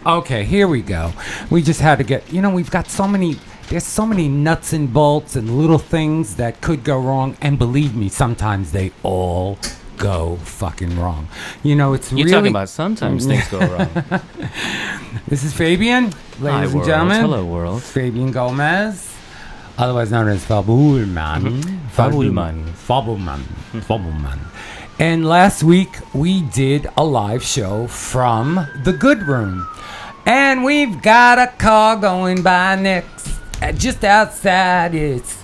Okay, here we go. We just had to get, we've got there's so many nuts and bolts and little things that could go wrong. And believe me, sometimes they all go fucking wrong. It's You're really... talking about sometimes things go wrong. This is Fabian, ladies and world. gentlemen. Hello, world. Fabian Gomez, otherwise known as Fabulman. Fabulman. And last week, we did a live show from the Good Room. And we've got a car going by next, just outside. It's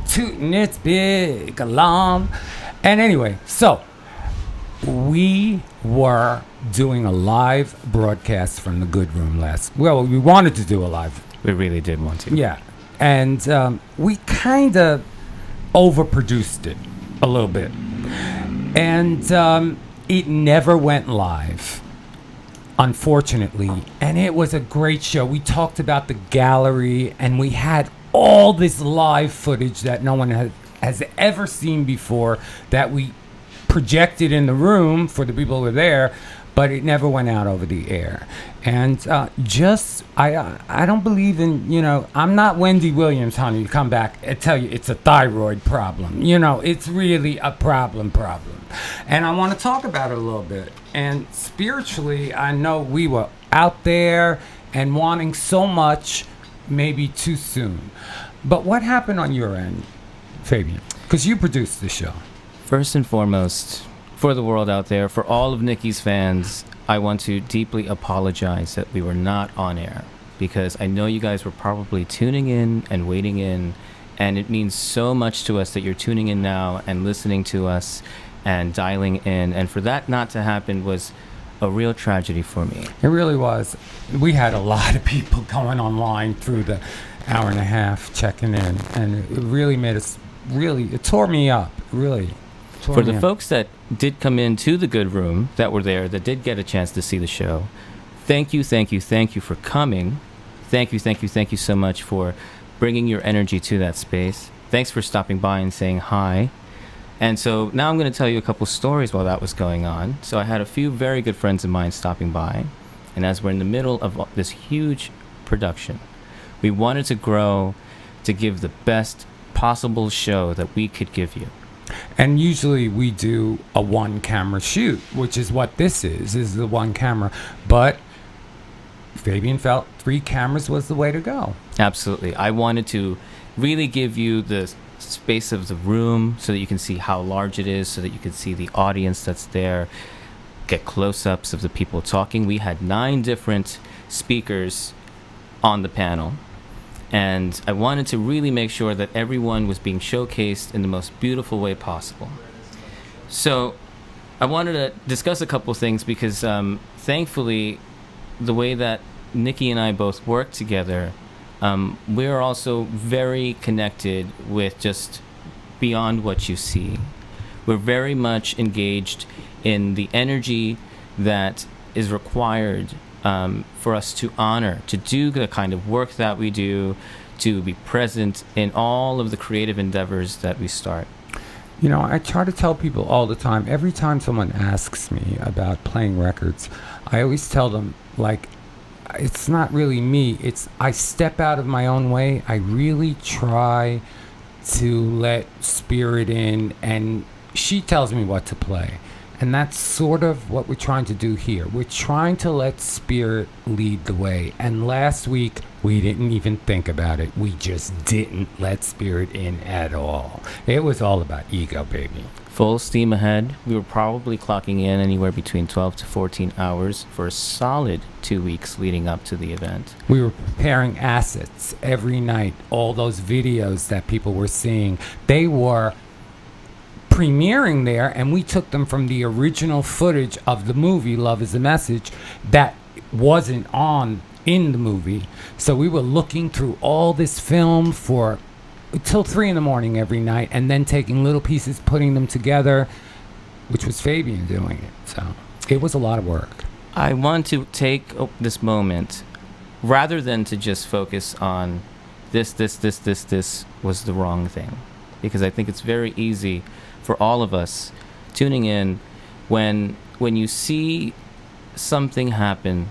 tooting its big alarm. And anyway, so we were doing a live broadcast from the Good Room we wanted to do a live. We really did want to. Yeah. And we kind of overproduced it a little bit. And it never went live, unfortunately. And it was a great show. We talked about the gallery, and we had all this live footage that no one has ever seen before that we projected in the room for the people who were there, but it never went out over the air. And I don't believe in, I'm not Wendy Williams, honey, to come back and tell you it's a thyroid problem. It's really a problem. And I want to talk about it a little bit. And spiritually, I know we were out there and wanting so much, maybe too soon. But what happened on your end, Fabian? Because you produced the show. First and foremost, for the world out there, for all of Nicky's fans, I want to deeply apologize that we were not on air, because I know you guys were probably tuning in and waiting in, and it means so much to us that you're tuning in now and listening to us and dialing in, and for that not to happen was a real tragedy for me. It really was. We had a lot of people going online through the hour and a half checking in, and it really made us, it tore me up, really. For the folks that did come into the Good Room, that were there, that did get a chance to see the show, thank you for coming. Thank you so much for bringing your energy to that space. Thanks for stopping by and saying hi. And so now I'm going to tell you a couple stories while that was going on. So I had a few very good friends of mine stopping by, and as we're in the middle of this huge production, we wanted to grow to give the best possible show that we could give you. And usually we do a one-camera shoot, which is what this is the one camera. But Fabian felt 3 cameras was the way to go. Absolutely. I wanted to really give you the space of the room so that you can see how large it is, so that you can see the audience that's there, get close-ups of the people talking. We had 9 different speakers on the panel. And I wanted to really make sure that everyone was being showcased in the most beautiful way possible. So I wanted to discuss a couple of things because thankfully the way that Nicky and I both work together, we're also very connected with just beyond what you see. We're very much engaged in the energy that is required for us to honor, to do the kind of work that we do, to be present in all of the creative endeavors that we start. I try to tell people all the time, every time someone asks me about playing records, I always tell them, it's not really me. I step out of my own way. I really try to let spirit in, and she tells me what to play. And that's sort of what we're trying to do here. We're trying to let spirit lead the way. And last week, we didn't even think about it. We just didn't let spirit in at all. It was all about ego, baby. Full steam ahead. We were probably clocking in anywhere between 12 to 14 hours for a solid 2 weeks leading up to the event. We were preparing assets every night. All those videos that people were seeing, they were premiering there, and we took them from the original footage of the movie Love is a Message that wasn't on in the movie. So we were looking through all this film for till 3 a.m. every night, and then taking little pieces, putting them together, which was Fabian doing it. So it was a lot of work. I want to take this moment, rather than to just focus on this was the wrong thing, because I think it's very easy for all of us tuning in when you see something happen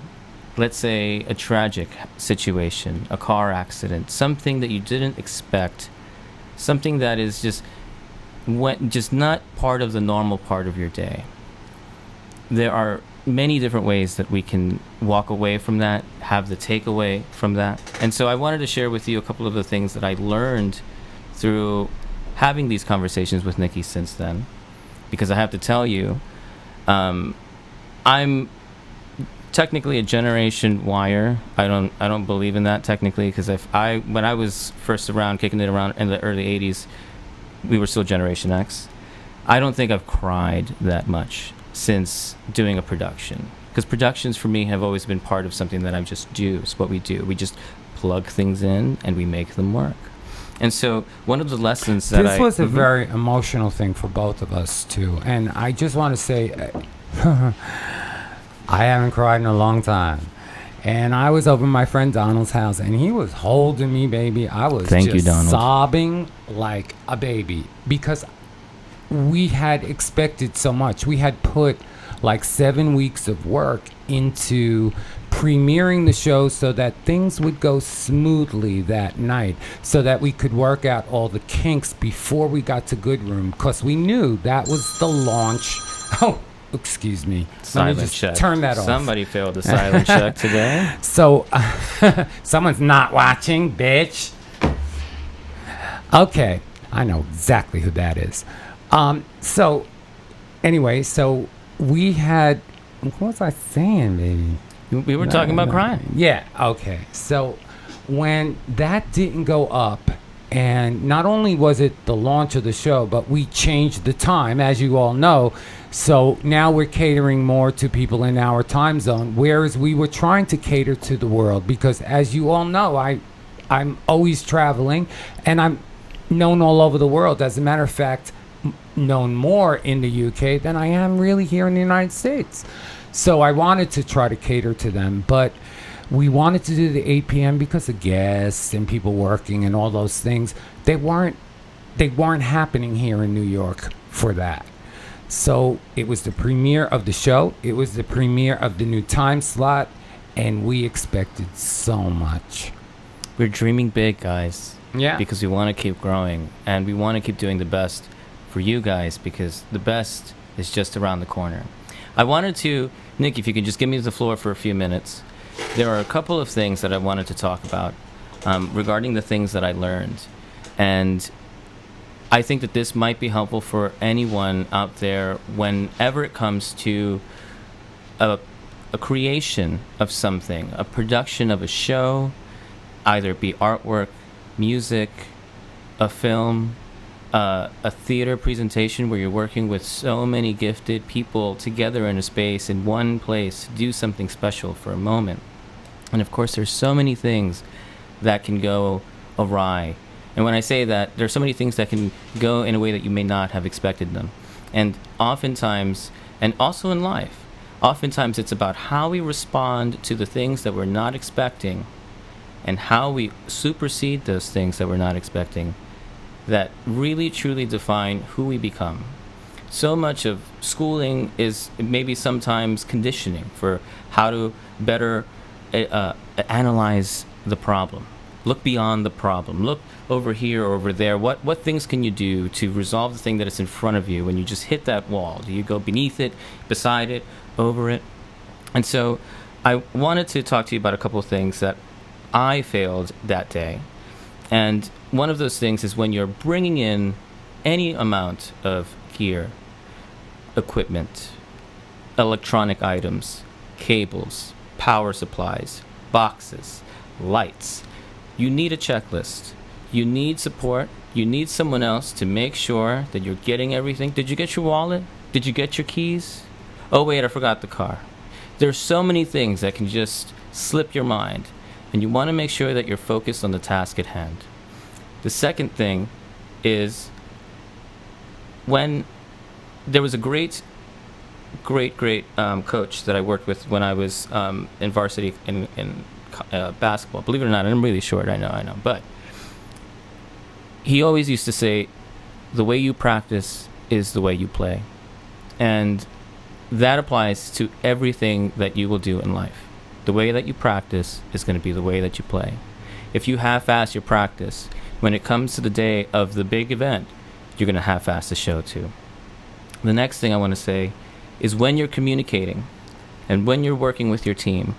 let's say, a tragic situation, a car accident, something that you didn't expect, something that is just not part of the normal part of your day. There are many different ways that we can walk away from that, have the takeaway from that. And so I wanted to share with you a couple of the things that I learned through having these conversations with Nicky since then. Because I have to tell you, I'm technically a Generation Wire. I don't believe in that technically, because when I was first around, kicking it around in the early 80s, we were still Generation X. I don't think I've cried that much since doing a production, because productions for me have always been part of something that I just do. It's what we do. We just plug things in and we make them work. And so one of the lessons that this was a very emotional thing for both of us too. And I just want to say, I haven't cried in a long time. And I was over at my friend Donald's house, and he was holding me, baby. I was sobbing like a baby, because we had expected so much. We had put like 7 weeks of work into premiering the show so that things would go smoothly that night, so that we could work out all the kinks before we got to Good Room, because we knew that was the launch. Oh, excuse me. Silent check. Turn that off. Somebody failed the silent check today. So, someone's not watching, bitch. Okay, I know exactly who that is. So, anyway, so we had... What was I saying, baby? We were talking about crying. Yeah, okay. So, when that didn't go up, and not only was it the launch of the show, but we changed the time, as you all know. So now we're catering more to people in our time zone, whereas we were trying to cater to the world, because as you all know, I'm always traveling, and I'm known all over the world. As a matter of fact, known more in the UK than I am really here in the United States. So I wanted to try to cater to them, but we wanted to do the 8 p.m. because of guests and people working and all those things. They weren't happening here in New York for that. So it was the premiere of the show. It was the premiere of the new time slot, and we expected so much. We're dreaming big, guys. Yeah. Because we want to keep growing, and we want to keep doing the best for you guys, because the best is just around the corner. I wanted to, Nick, if you could just give me the floor for a few minutes. There are a couple of things that I wanted to talk about regarding the things that I learned. And I think that this might be helpful for anyone out there whenever it comes to a creation of something, a production of a show, either it be artwork, music, a film, a theater presentation where you're working with so many gifted people together in a space, in one place, to do something special for a moment. And of course, there's so many things that can go awry. And when I say that, there's so many things that can go in a way that you may not have expected them. And oftentimes, and also in life, oftentimes it's about how we respond to the things that we're not expecting, and how we supersede those things that we're not expecting, that really truly define who we become. So much of schooling is maybe sometimes conditioning for how to better analyze the problem. Look beyond the problem. Look over here or over there. What things can you do to resolve the thing that is in front of you when you just hit that wall? Do you go beneath it, beside it, over it? And so I wanted to talk to you about a couple of things that I failed that day. And one of those things is when you're bringing in any amount of gear, equipment, electronic items, cables, power supplies, boxes, lights. You need a checklist. You need support. You need someone else to make sure that you're getting everything. Did you get your wallet? Did you get your keys? Oh, wait, I forgot the car. There's so many things that can just slip your mind, and you want to make sure that you're focused on the task at hand. The second thing is when there was a great coach that I worked with when I was in varsity in basketball. Believe it or not, I'm really short, I know. But he always used to say, the way you practice is the way you play. And that applies to everything that you will do in life. The way that you practice is going to be the way that you play. If you half-ass your practice, when it comes to the day of the big event, you're going to half-ass the show too. The next thing I want to say is when you're communicating and when you're working with your team,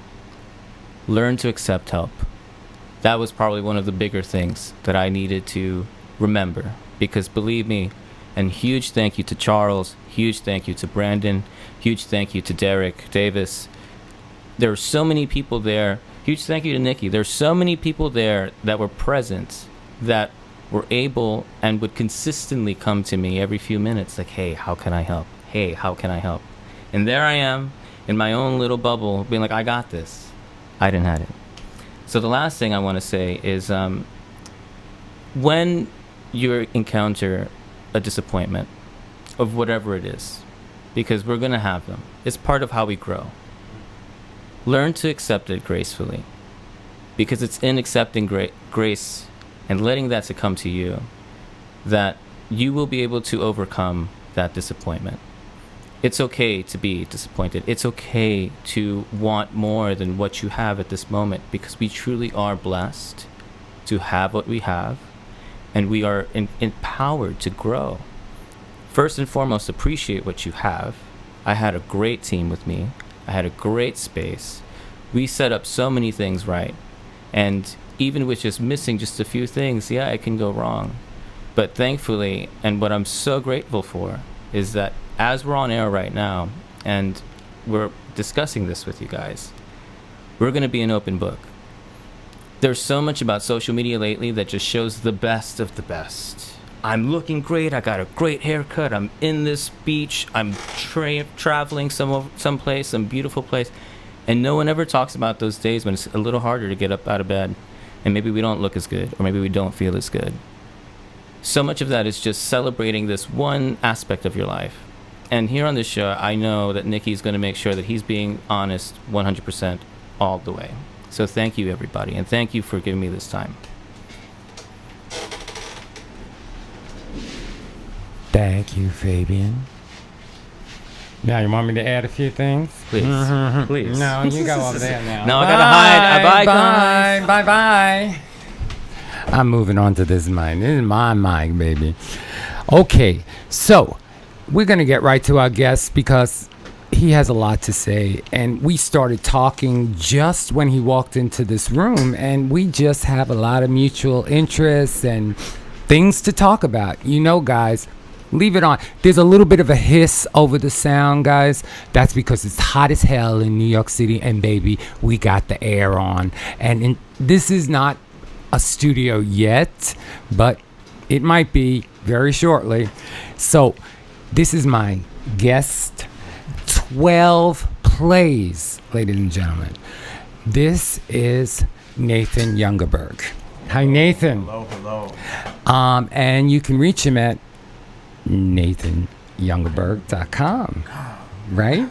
learn to accept help. That was probably one of the bigger things that I needed to remember, because believe me, and huge thank you to Charles, huge thank you to Brandon, huge thank you to Derek Davis. There were so many people there. Huge thank you to Nicky. There's so many people there that were present that were able and would consistently come to me every few minutes like, hey, how can I help? Hey, how can I help? And there I am in my own little bubble being like, I got this. I didn't have it. So the last thing I want to say is when you encounter a disappointment of whatever it is, because we're going to have them, it's part of how we grow. Learn to accept it gracefully, because it's in accepting grace and letting that succumb to you that you will be able to overcome that disappointment. It's okay to be disappointed. It's okay to want more than what you have at this moment, because we truly are blessed to have what we have, and we are empowered to grow. First and foremost, appreciate what you have. I had a great team with me. I had a great space. We set up so many things right. And even with just missing just a few things, yeah, it can go wrong. But thankfully, and what I'm so grateful for, is that as we're on air right now, and we're discussing this with you guys, we're going to be an open book. There's so much about social media lately that just shows the best of the best. I'm looking great. I got a great haircut. I'm in this beach. I'm traveling someplace, some beautiful place. And no one ever talks about those days when it's a little harder to get up out of bed. And maybe we don't look as good, or maybe we don't feel as good. So much of that is just celebrating this one aspect of your life. And here on this show, I know that Nicky's going to make sure that he's being honest 100% all the way. So thank you, everybody. And thank you for giving me this time. Thank you, Fabian. Now, you want me to add a few things? Please. Please. No, you go over there now. No, I gotta hide. Bye, guys. Bye. I'm moving on to this mic. This is my mic, baby. Okay, so we're going to get right to our guest because he has a lot to say. And we started talking just when he walked into this room, and we just have a lot of mutual interests and things to talk about. You know, guys, leave it on. There's a little bit of a hiss over the sound, guys. That's because it's hot as hell in New York City, and baby, we got the air on. And this is not a studio yet, but it might be very shortly. So this is my guest 12 plays, ladies and gentlemen. This is Nathan Youngerberg. Hi, Nathan. Hello. And you can reach him at nathanyoungerberg.com, right?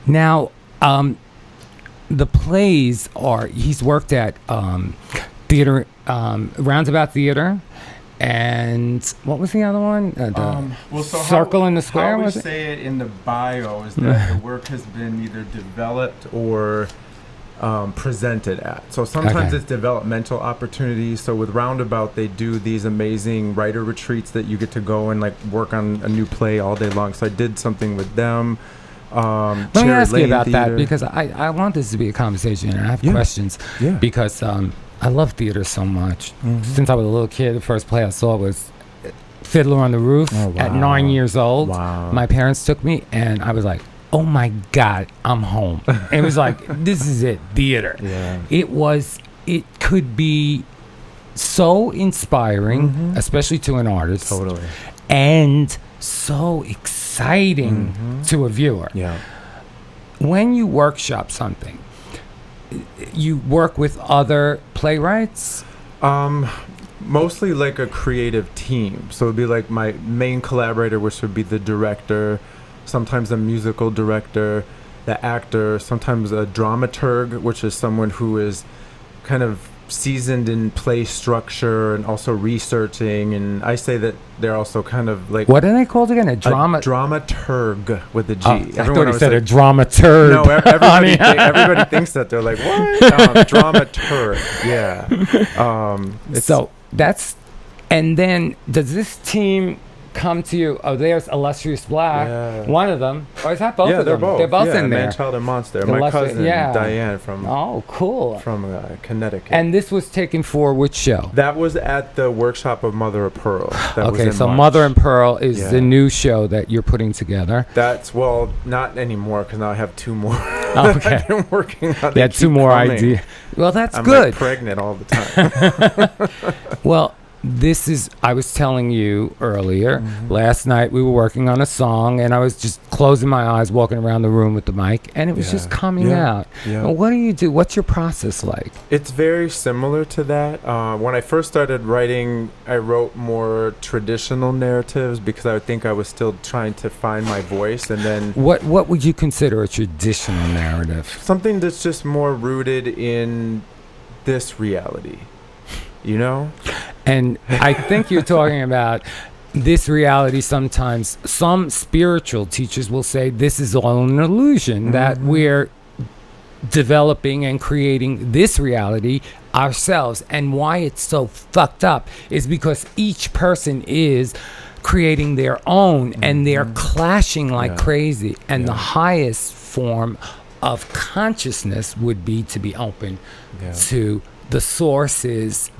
Now, the plays are, he's worked at theater, Roundabout Theater, and what was the other one? Circle in the Square, how was we it? say it in the bio is that the work has been either developed or presented at. So sometimes it's developmental opportunities. So with Roundabout, they do these amazing writer retreats that you get to go and like work on a new play all day long. So I did something with them. Let me ask you about that, because I want this to be a conversation, and I have questions. Yeah. Because I love theater so much. Since I was a little kid, the first play I saw was Fiddler on the Roof at 9 years old. Wow. My parents took me, and I was like, oh my God, I'm home. It was like, this is it, theater. Yeah. It could be so inspiring, especially to an artist. Totally. And so exciting to a viewer. Yeah. When you workshop something, you work with other playwrights? Mostly like a creative team. So it'd be like my main collaborator, which would be the director, sometimes a musical director, the actor, sometimes a dramaturg, which is someone who is kind of seasoned in play structure and also researching, and I say that they're also kind of like What are they called again? A drama? dramaturg with a G. Oh, I thought you said a dramaturg. No, everybody thinks that. They're like, what? Dramaturg. Yeah. So that's, and then does this team come to you? Oh, there's Illustrious Black, one of them. Or is that both of them? They're both. They're both in there. Man, Child, and Monster. My cousin Diane from cool. Connecticut. And this was taken for which show? That was at the workshop of Mother of Pearl. That was in so March. Mother and Pearl is the new show that you're putting together. That's, well, not anymore, because now I have two more. Okay. I've been working on it. Yeah, two more ideas. Well, that's I'm good. Like pregnant all the time. Well, this is, I was telling you earlier, last night we were working on a song, and I was just closing my eyes, walking around the room with the mic, and it was just coming out. Yeah. Well, what do you do? What's your process like? It's very similar to that. When I first started writing, I wrote more traditional narratives because I think I was still trying to find my voice. And then What would you consider a traditional narrative? something that's just more rooted in this reality, you know? And I think you're talking about this reality. Sometimes some spiritual teachers will say this is all an illusion, that we're developing and creating this reality ourselves. And why it's so fucked up is because each person is creating their own, and they're clashing like crazy. And the highest form of consciousness would be to be open to the source is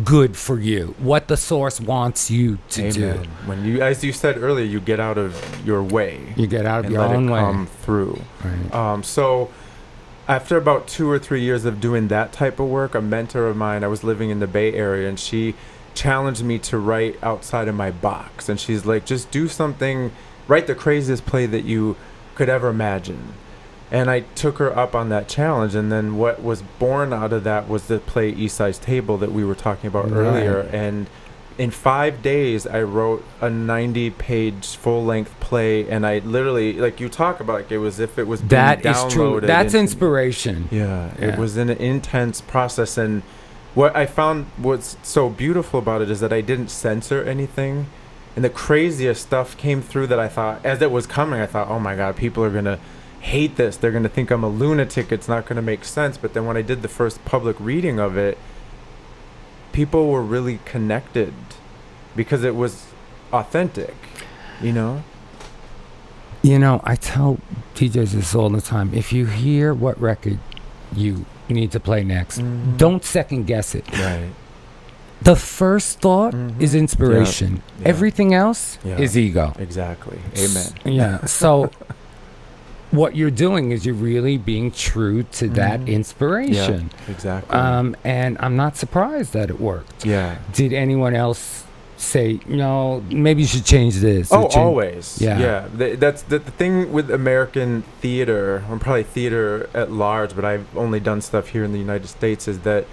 good for you, what the source wants you to do. When you, as you said earlier, you get out of your way. You get out of and your let own it way. come through. Right. So after about 2 or 3 years of doing that type of work, a mentor of mine, I was living in the Bay Area, and she challenged me to write outside of my box. And she's like, just do something, write the craziest play that you could ever imagine. And I took her up on that challenge, and then what was born out of that was the play East Side's Table that we were talking about earlier. And in 5 days, I wrote a 90-page full-length play, and I literally, like you talk about, like it was if it was being That is downloaded. true. That's inspiration. Yeah, it was an intense process, and what I found what's so beautiful about it is that I didn't censor anything, and the craziest stuff came through that I thought, as it was coming, I thought, oh my God, people are going to hate this. They're going to think I'm a lunatic. It's not going to make sense. But then when I did the first public reading of it, people were really connected because it was authentic, you know? You know, I tell DJs this all the time. If you hear what record you need to play next, don't second guess it. Right. The first thought is inspiration. Yeah. Everything else is ego. Exactly. Amen. Yeah. So what you're doing is you're really being true to that inspiration. Yeah, exactly. And I'm not surprised that it worked. Yeah. Did anyone else say, no, maybe you should change this? Oh, always. Yeah. That's the thing with American theater, or probably theater at large, but I've only done stuff here in the United States, is that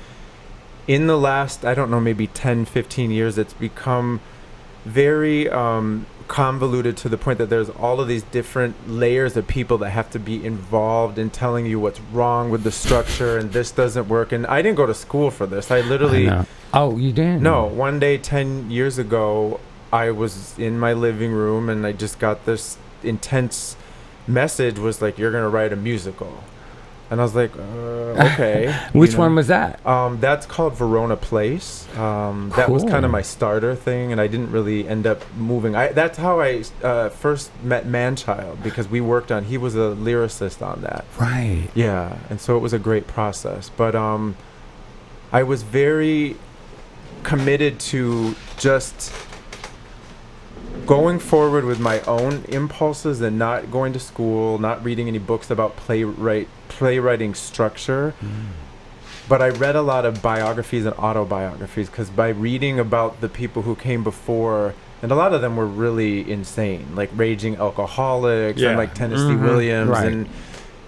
in the last, I don't know, maybe 10, 15 years, it's become very convoluted to the point that there's all of these different layers of people that have to be involved in telling you what's wrong with the structure and this doesn't work. And I didn't go to school for this. I literally... Oh, you didn't? No. One day 10 years ago, I was in my living room and I just got this intense message, was like, you're going to write a musical. And I was like, okay. Which one was that? That's called Verona Place. That was kind of my starter thing, and I didn't really end up moving. That's how I first met Manchild, because we worked on, he was a lyricist on that. Right. Yeah, and so it was a great process. But I was very committed to just going forward with my own impulses and not going to school, not reading any books about playwriting structure. But I read a lot of biographies and autobiographies, because by reading about the people who came before, and a lot of them were really insane, like raging alcoholics and like Tennessee Williams and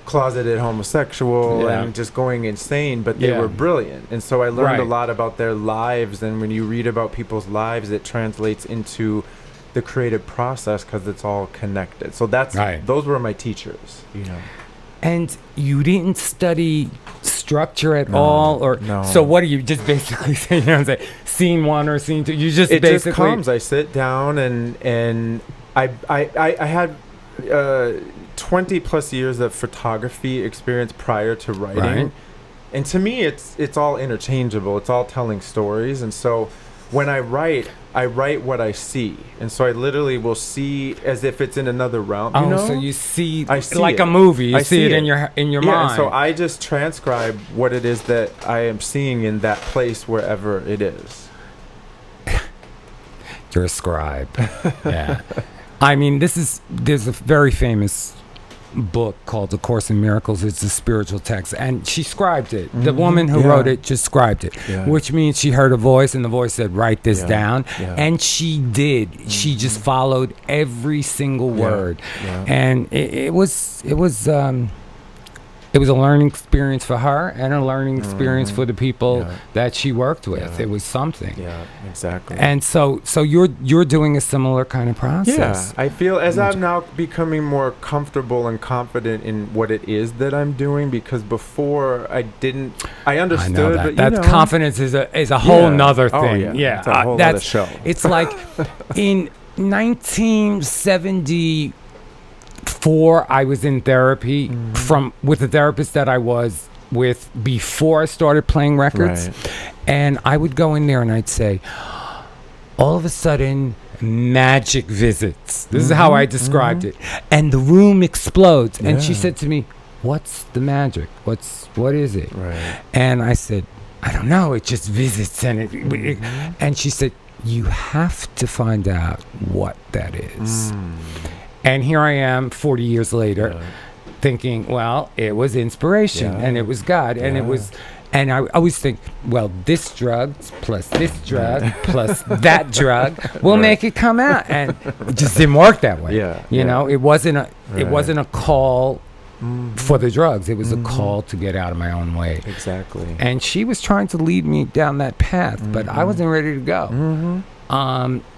closeted homosexual and just going insane, but they were brilliant. And so I learned a lot about their lives, and when you read about people's lives, it translates into the creative process because it's all connected. So that's those were my teachers, you know. And you didn't study structure at all, or no. so? What do you just basically say? You know, what I'm saying, scene 1 or scene 2. You just It basically just comes. I sit down and I had 20 plus years of photography experience prior to writing. Right. And to me, it's all interchangeable. It's all telling stories. And so when I write what I see. And so I literally will see as if it's in another realm. You know? So you see, I see like it. a movie. You I see it in your yeah, mind. and so I just transcribe what it is that I am seeing in that place wherever it is. You're a scribe. Yeah. I mean, there's a very famous book called A Course in Miracles. It's a spiritual text, and she scribed it. The woman who wrote it just scribed it, which means she heard a voice, and the voice said, write this down. And she did. She just followed every single word. And it was a learning experience for her and a learning experience for the people that she worked with. It was something. Yeah, exactly. And so you're doing a similar kind of process. Yeah, I feel as I'm now becoming more comfortable and confident in what it is that I'm doing, because before I understood. I know that. But, That confidence is a whole nother thing. Oh, yeah. It's a whole other show. It's like in 1974, I was in therapy with the therapist that I was with before I started playing records. Right. And I would go in there and I'd say, all of a sudden, magic visits. This is how I described it. And the room explodes. And she said to me, what's the magic? What is it? Right. And I said, I don't know. It just visits. And she said, you have to find out what that is. And here I am 40 years later thinking, well, it was inspiration and it was God and it was, and I always think, well, this drug plus this drug plus that drug will make it come out. And it just didn't work that way. You know, it wasn't a call for the drugs. It was a call to get out of my own way. Exactly. And she was trying to lead me down that path, but I wasn't ready to go.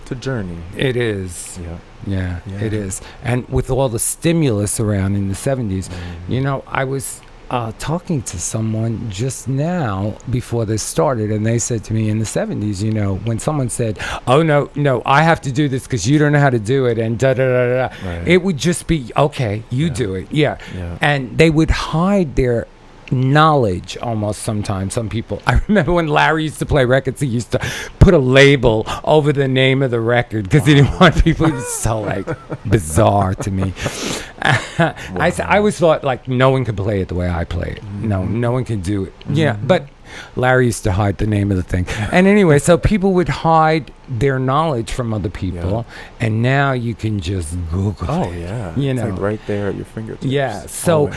It's a journey. It is. Yeah, it is. And with all the stimulus around in the 70s, you know, I was talking to someone just now before this started, and they said to me in the 70s, you know, when someone said, oh, no, I have to do this because you don't know how to do it, and da-da-da-da, it would just be, okay, you do it. Yeah. And they would hide their knowledge almost sometimes. Some people, I remember when Larry used to play records, he used to put a label over the name of the record because he didn't want people. It was so like bizarre to me. I always thought like no one could play it the way I play it. No one can do it. Yeah, but Larry used to hide the name of the thing. And anyway, so people would hide their knowledge from other people, and now you can just Google it. You know, it's like right there at your fingertips. Yeah, so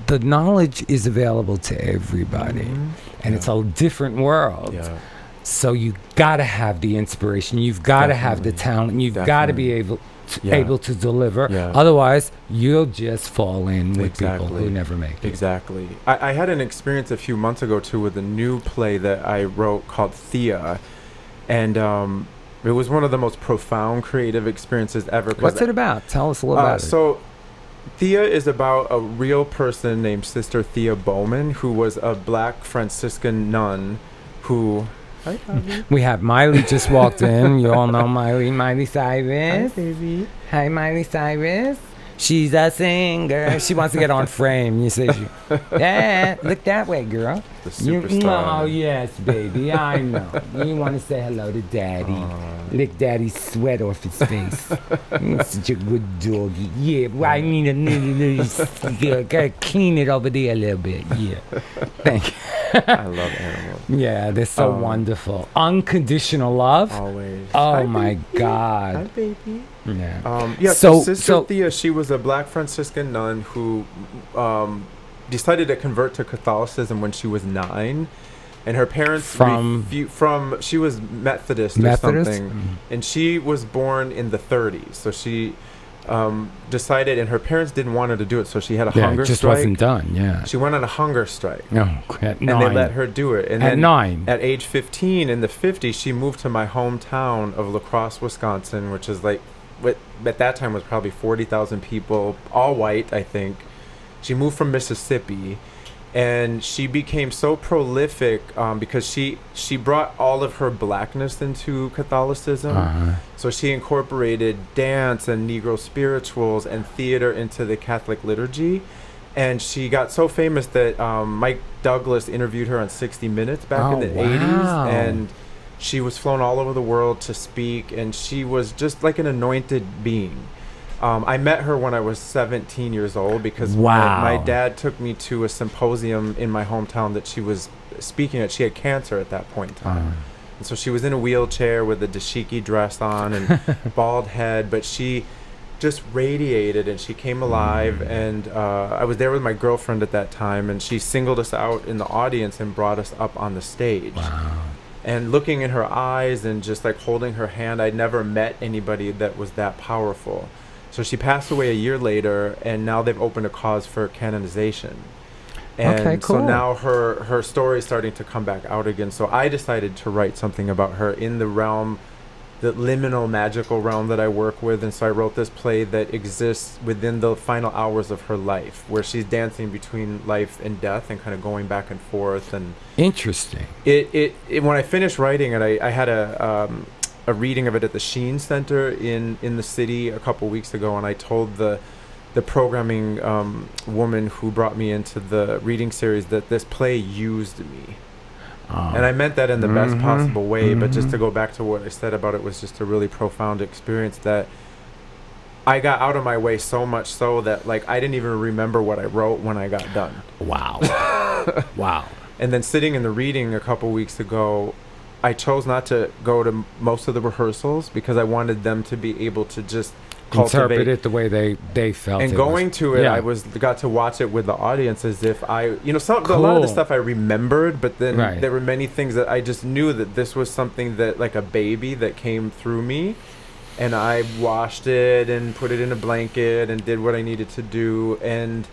the knowledge is available to everybody, and it's a different world. So you got to have the inspiration. You've got to have the talent. You've got to be able to deliver. Otherwise, you'll just fall in with people who never make it. Exactly. I had an experience a few months ago, too, with a new play that I wrote called Thea. And it was one of the most profound creative experiences ever. What's it about? Tell us a little about it. So Thea is about a real person named Sister Thea Bowman, who was a black Franciscan nun who... Hi, we have Miley just walked in. You all know Miley Cyrus. Hi, baby. Hi, Miley Cyrus. She's a singer. She wants to get on frame. You say, yeah, look that way, girl. The superstar. Oh, yes, baby. I know. You want to say hello to Daddy. Lick Daddy's sweat off his face. Such a good doggy. Yeah, well, I need a little, gotta clean it over there a little bit. Yeah. Thank you. I love animals. Yeah, they're so wonderful. Unconditional love. Always. Oh, Hi, my baby. God. Hi, baby. Yeah. So Sister Thea, she was a black Franciscan nun who decided to convert to Catholicism when she was 9, and her parents she was Methodist or something, and she was born in the 30s. So she decided, and her parents didn't want her to do it, so she had a hunger strike. It just wasn't done. Yeah, she went on a hunger strike. No, and they let her do it. And at then 9, at age 15 in the 50s, she moved to my hometown of La Crosse, Wisconsin, which is like, at that time was probably 40,000 people, all white, I think. She moved from Mississippi, And she became so prolific because she brought all of her blackness into Catholicism. So she incorporated dance and Negro spirituals and theater into the Catholic liturgy. And she got so famous that Mike Douglas interviewed her on 60 Minutes back in the 80s. And she was flown all over the world to speak. And she was just like an anointed being. I met her when I was 17 years old because my dad took me to a symposium in my hometown that she was speaking at. She had cancer at that point in time. And so she was in a wheelchair with a dashiki dress on and bald head, but she just radiated and she came alive. And I was there with my girlfriend at that time, and she singled us out in the audience and brought us up on the stage. And looking in her eyes and just like holding her hand, I'd never met anybody that was that powerful. So she passed away a year later, and now they've opened a cause for canonization. And so now her story is starting to come back out again. So I decided to write something about her in the realm, the liminal magical realm that I work with. And so I wrote this play that exists within the final hours of her life, where she's dancing between life and death and kind of going back and forth. And interesting. It when I finished writing it, I had a reading of it at the Sheen Center in the city a couple weeks ago, and I told the programming woman who brought me into the reading series that this play used me. And I meant that in the best possible way, but just to go back to what I said about it was just a really profound experience that I got out of my way so much so that like I didn't even remember what I wrote when I got done. Wow. Wow. And then sitting in the reading a couple weeks ago, I chose not to go to most of the rehearsals because I wanted them to be able to just interpret it the way they felt. And going to it, I got to watch it with the audience as if a lot of the stuff I remembered, but then there were many things that I just knew that this was something that like a baby that came through me, and I washed it and put it in a blanket and did what I needed to do, and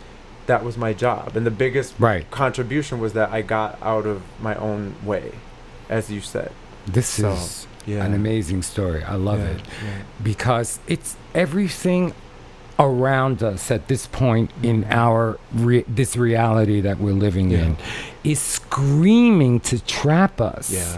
that was my job. And the biggest contribution was that I got out of my own way. As you said, this is an amazing story. I love it because it's everything around us at this point in our this reality that we're living in is screaming to trap us.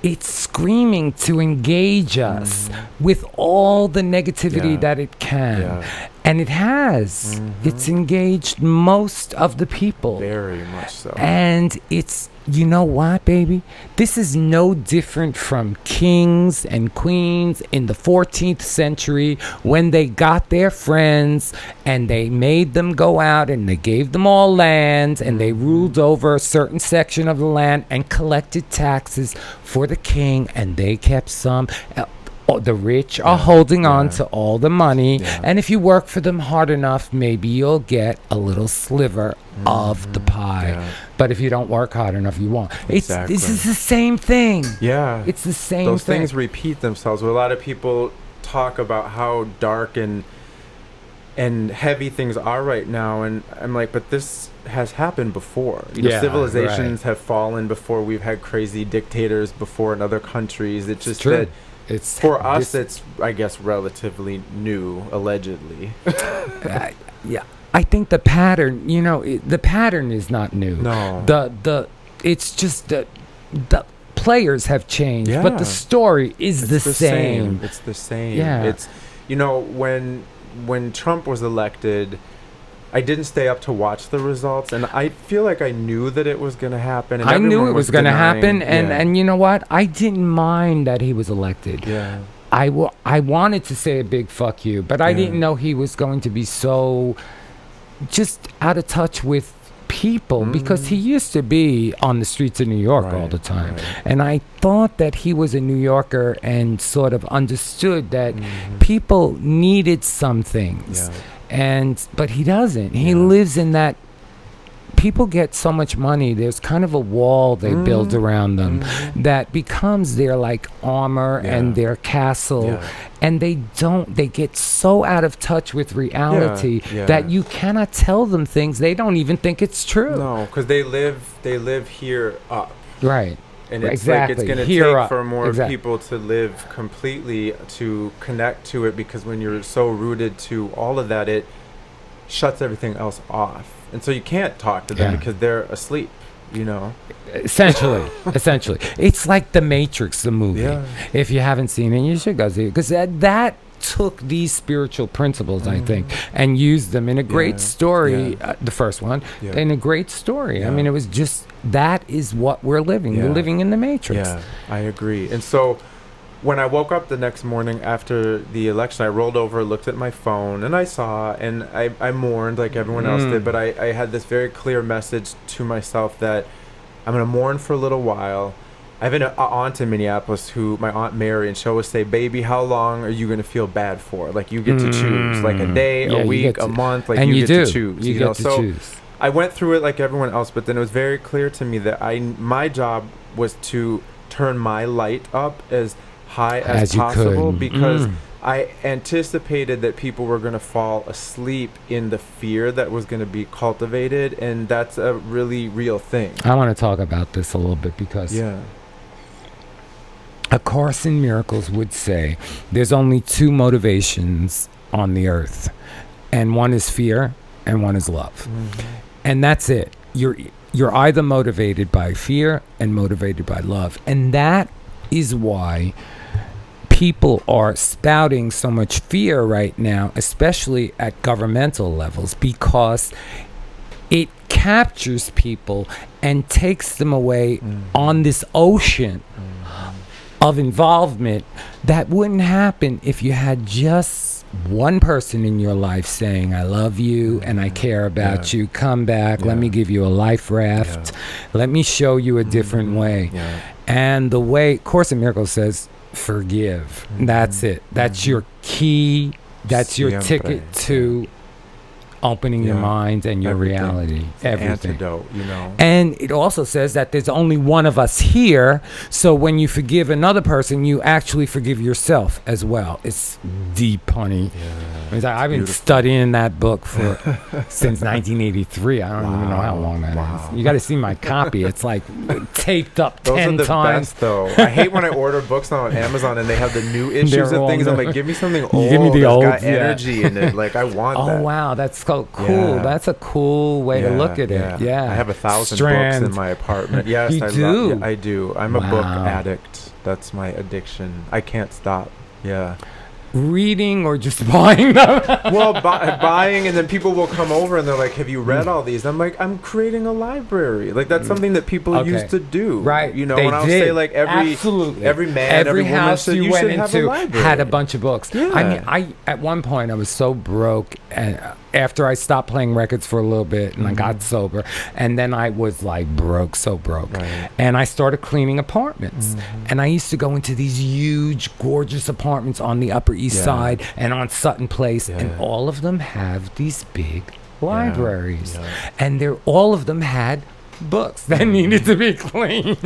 It's screaming to engage us with all the negativity that it can. And it has. It's engaged most of the people. Very much so. And it's, you know what, baby? This is no different from kings and queens in the 14th century when they got their friends and they made them go out and they gave them all land and they ruled over a certain section of the land and collected taxes for the king, and they kept some. The rich are holding on to all the money, and if you work for them hard enough, maybe you'll get a little sliver of the pie. But if you don't work hard enough, you won't. This is the same thing. It's the same Those thing. things repeat themselves. A lot of people talk about how dark and heavy things are right now, and I'm like, but this has happened before. Civilizations have fallen before. We've had crazy dictators before in other countries. It's just that it's for us. It's, I guess, relatively new, allegedly. I think the pattern. The pattern is not new. No. It's just the players have changed, but the story is the same. It's the same. It's when Trump was elected, I didn't stay up to watch the results, and I feel like I knew that it was going to happen. And I knew it was going to happen, and you know what? I didn't mind that he was elected. I wanted to say a big fuck you, but I didn't know he was going to be so just out of touch with people, because he used to be on the streets of New York all the time. And I thought that he was a New Yorker and sort of understood that people needed some things. But he doesn't. He lives in that. People get so much money, there's kind of a wall they build around them that becomes their like armor and their castle, and they get so out of touch with reality that you cannot tell them things. They don't even think it's true. No, because they live here up. Right. And it's like it's going to take for more people to live completely to connect to it, because when you're so rooted to all of that, shuts everything else off. And so you can't talk to them because they're asleep, you know? Essentially. It's like The Matrix, the movie. Yeah. If you haven't seen it, you should go see it. Because that took these spiritual principles, I think, and used them in a great story, the first one, in a great story. Yeah. I mean, it was just, that is what we're living. We're living in the Matrix. Yeah, I agree. And so when I woke up the next morning after the election, I rolled over, looked at my phone, and I saw, and I mourned like everyone else did, but I had this very clear message to myself that I'm going to mourn for a little while. I have an aunt in Minneapolis who, my Aunt Mary, and she'll always say, baby, how long are you going to feel bad for? Like, you get to choose. Like, a day, a week, a month, like, you get to choose. You get to choose. I went through it like everyone else, but then it was very clear to me that my job was to turn my light up as high as possible, because I anticipated that people were going to fall asleep in the fear that was going to be cultivated, and that's a really real thing. I want to talk about this a little bit because A Course in Miracles would say there's only two motivations on the earth, and one is fear and one is love. And that's it. You're either motivated by fear and motivated by love, and that is why people are spouting so much fear right now, especially at governmental levels, because it captures people and takes them away on this ocean of involvement that wouldn't happen if you had just one person in your life saying, I love you and I care about you. Come back. Let me give you a life raft. Let me show you a different way. And the way Course in Miracles says, forgive. That's it. That's your key. That's your ticket to opening your mind and your reality. Everything. Antidote, you know. And it also says that there's only one of us here. So when you forgive another person, you actually forgive yourself as well. It's deep, honey. I've been studying that book for since 1983. I don't even know how long that is. You got to see my copy. It's like taped up 10 times. Those are the best, though. I hate when I order books on Amazon and they have the new issues and things. I'm like, give me something old. Give me the old. Got energy in it. Like, I want that. Oh, wow. That's so cool. That's a cool way to look at it. Yeah. I have 1,000 books in my apartment. Yes, you do? I do. I'm a book addict. That's my addiction. I can't stop. Yeah. Reading or just buying them? Well, buying, and then people will come over and they're like, have you read all these? I'm like, I'm creating a library. Like, that's something that people used to do. Right. You know, and I'll say, like, every man, every house woman, you went into had a bunch of books. Yeah. I mean, at one point, I was so broke, and after I stopped playing records for a little bit, and I got sober, and then I was, like, so broke. Right. And I started cleaning apartments. And I used to go into these huge, gorgeous apartments on the Upper East Side and on Sutton Place, and all of them have these big libraries. And all of them had books that needed to be cleaned.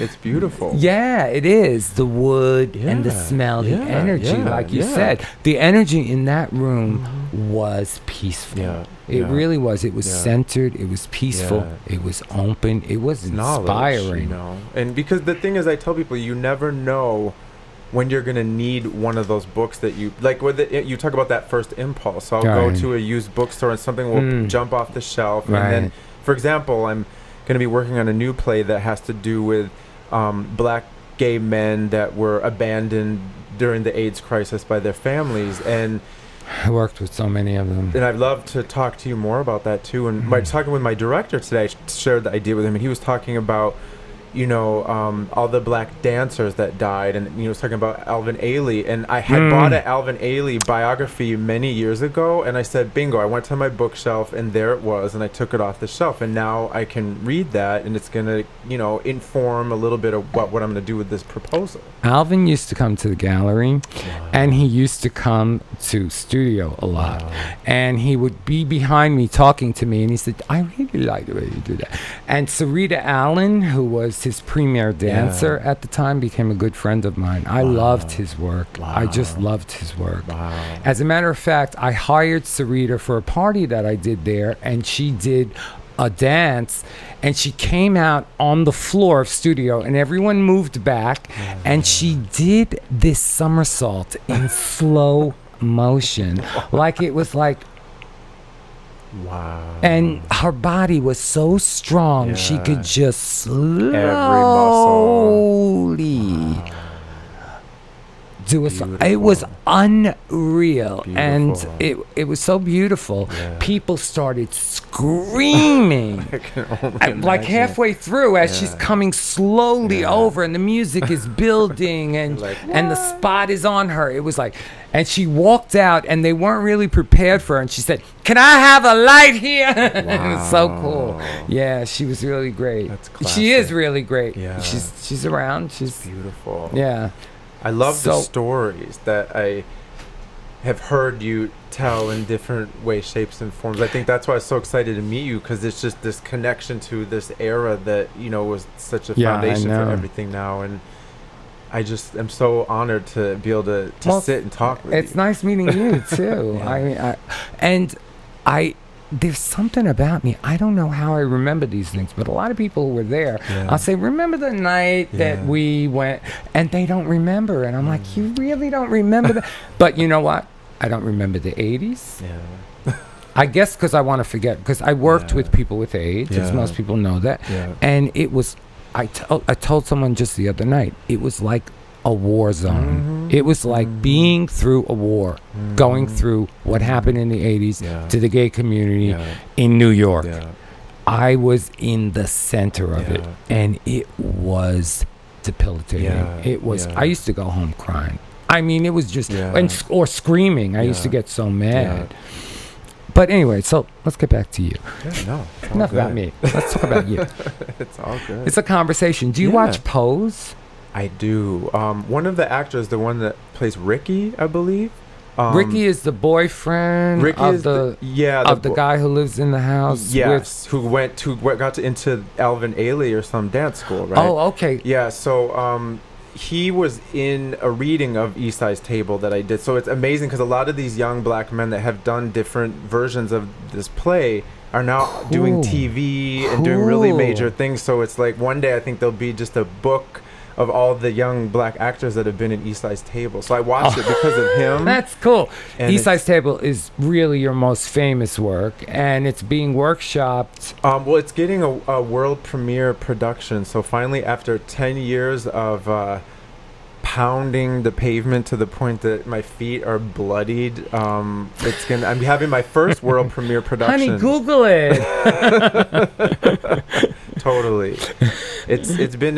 It's beautiful. Yeah, it is. The wood and the smell, the energy, like you said. The energy in that room was peaceful. It really was. It was centered. It was peaceful. It was open. It was inspiring. Knowledge, you know? And because the thing is, I tell people, you never know when you're going to need one of those books that you like. You talk about that first impulse. So I'll go to a used bookstore and something will jump off the shelf. And then, for example, I'm going to be working on a new play that has to do with black gay men that were abandoned during the AIDS crisis by their families. And I worked with so many of them. And I'd love to talk to you more about that too. And by talking with my director today, I shared the idea with him, and he was talking about, you know, all the black dancers that died, and he was talking about Alvin Ailey, and I had bought an Alvin Ailey biography many years ago, and I said, bingo, I went to my bookshelf, and there it was, and I took it off the shelf, and now I can read that, and it's going to, you know, inform a little bit of what I'm going to do with this proposal. Alvin used to come to the gallery, and he used to come to studio a lot, and he would be behind me talking to me, and he said, I really like the way you do that. And Sarita Allen, who was his premier dancer at the time, became a good friend of mine. I loved his work. I just loved his work. As a matter of fact, I hired Sarita for a party that I did there, and she did a dance, and she came out on the floor of studio, and everyone moved back, and she did this somersault in slow motion. Like it was like, Wow. and her body was so strong, she Yeah. could just slowly do a song. It was unreal. And it was so beautiful. Yeah. People started screaming. I can only Like imagine. halfway through, as she's Yeah. coming slowly Yeah. over, and the music is building, and Like, and the spot is on her. It was like, and she walked out, and they weren't really prepared for her. And she said, "Can I have a light here?" It was so cool. Yeah, she was really great. That's She is classic. really great. Yeah. She's around. She's Beautiful. yeah. I love the So- stories that I have heard you tell in different ways, shapes, and forms. I think that's why I was so excited to meet you, because it's just this connection to this era that, you know, was such a Yeah, I foundation for know. everything now. And I just am so honored to be able to Well, sit and talk with It's you. nice meeting you too. Yeah. I mean, there's something about me. I don't know how I remember these things, but a lot of people who were there, Yeah. I'll say, "Remember the night that Yeah. we went?" And they don't remember, and I'm like, "You really don't remember that?" But you know what? I don't remember the '80s. Yeah. I guess because I want to forget, because I worked Yeah. with people with AIDS, as Yeah. most people know that, Yeah. and it was. I told someone just the other night, it was like a war zone. It was like being through a war, going through what happened in the 80s Yeah. to the gay community Yeah. in New York. Yeah. I was in the center of it, Yeah. and it was debilitating. Yeah. It was. Yeah. I used to go home crying. I mean, it was just Yeah. or screaming. I used to Yeah. get so mad. But anyway, so let's get back to you. Yeah, no. It's all Enough good. about me. Let's talk about you. It's all good. It's a conversation. Do you Yeah. watch Pose? I do. One of the actors, the one that plays Ricky, I believe. Ricky is the boyfriend Ricky of is the the guy who lives in the house. Yes, who got into Alvin Ailey or some dance school, right? Oh, okay. Yeah, so he was in a reading of East Side's Table that I did. So it's amazing because a lot of these young black men that have done different versions of this play are now doing Cool. TV and doing really Cool. major things. So it's like one day I think there'll be just a book of all the young black actors that have been in East Side's Table. So I watched it because of him. That's cool. And East Side's it's- Table is really your most famous work, and it's being workshopped. Well, it's getting a world premiere production. So finally, after 10 years of pounding the pavement to the point that my feet are bloodied, I'm having my first world premiere production. Honey, Google it. Totally. It's been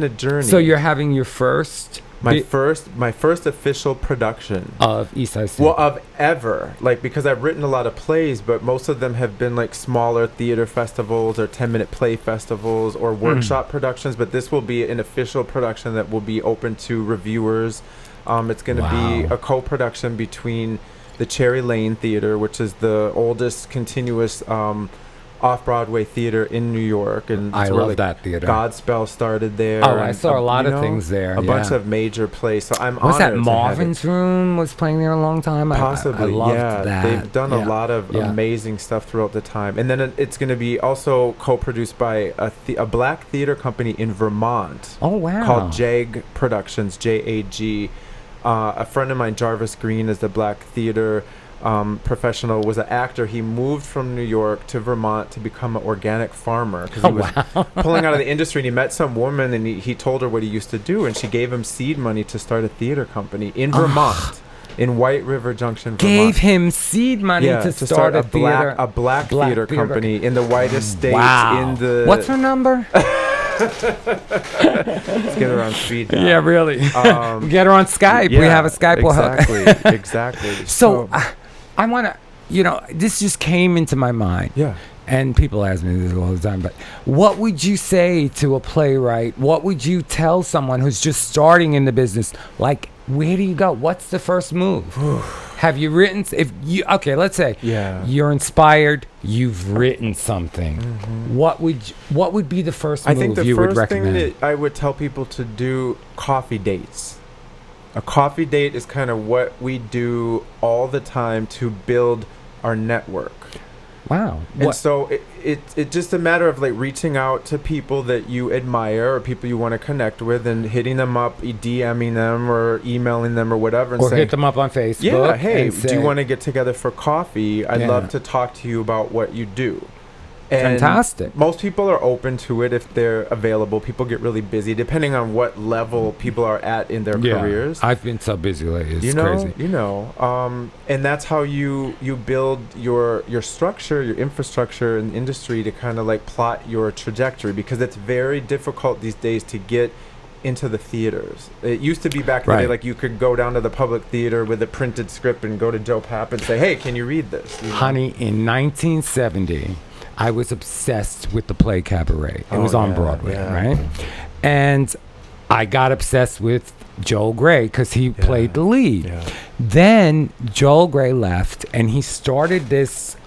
a journey. So you're having your first my first official production. of East Side's Table. Well, of ever. Like, because I've written a lot of plays, but most of them have been like smaller theater festivals or 10-minute play festivals or workshop productions. But this will be an official production that will be open to reviewers. It's going to be Wow. a co-production between the Cherry Lane Theater, which is the oldest continuous off-Broadway theater in New York. And I it's where, love like, that theater. Godspell started there. Oh, I and, saw a lot you of know, things there. A bunch yeah. of major plays. So I'm Was honored that to have it. Marvin's Room was playing there a long time? Possibly, I loved yeah. that. They've done a Yeah. lot of Yeah. amazing stuff throughout the time. And then it's going to be also co-produced by a black theater company in Vermont Oh, wow. called JAG Productions, JAG. A friend of mine, Jarvis Green, is the black theater professional, was an actor. He moved from New York to Vermont to become an organic farmer because he was pulling out of the industry, and he met some woman, and he told her what he used to do, and she gave him seed money to start a theater company in Vermont, in White River Junction, Vermont. Gave him seed money to start a theater. black theater company in the whitest state in the... What's her number? Let's get her on speed dial. Yeah, really. Get her on Skype. We Yeah, have a Skype. exactly. So I want to, this just came into my mind. Yeah. And people ask me this all the time, but what would you say to a playwright? What would you tell someone who's just starting in the business? Like, where do you go? What's the first move? Have you written? Let's say you're inspired. You've written something. Mm-hmm. What would be the first move I think the you would first recommend? thing that I would tell people to do, coffee dates. A coffee date is kind of what we do all the time to build our network. Wow. And so it's just a matter of like reaching out to people that you admire or people you want to connect with and hitting them up, DMing them or emailing them or whatever. And or saying, hit them up on Facebook. yeah, hey, and say, do you want to get together for coffee? I'd love to talk to you about what you do. And fantastic. most people are open to it if they're available. People get really busy depending on what level people are at in their careers. I've been so busy lately. It's crazy. And that's how you build your structure, your infrastructure and industry to kind of like plot your trajectory, because it's very difficult these days to get into the theaters. It used to be back in the day, like you could go down to the public theater with a printed script and go to Joe Papp and say, hey, can you read this? You know? Honey, in 1970, I was obsessed with the play Cabaret. It was on Broadway, right? And I got obsessed with Joel Grey because he played the lead. Yeah. Then Joel Grey left, and he started this.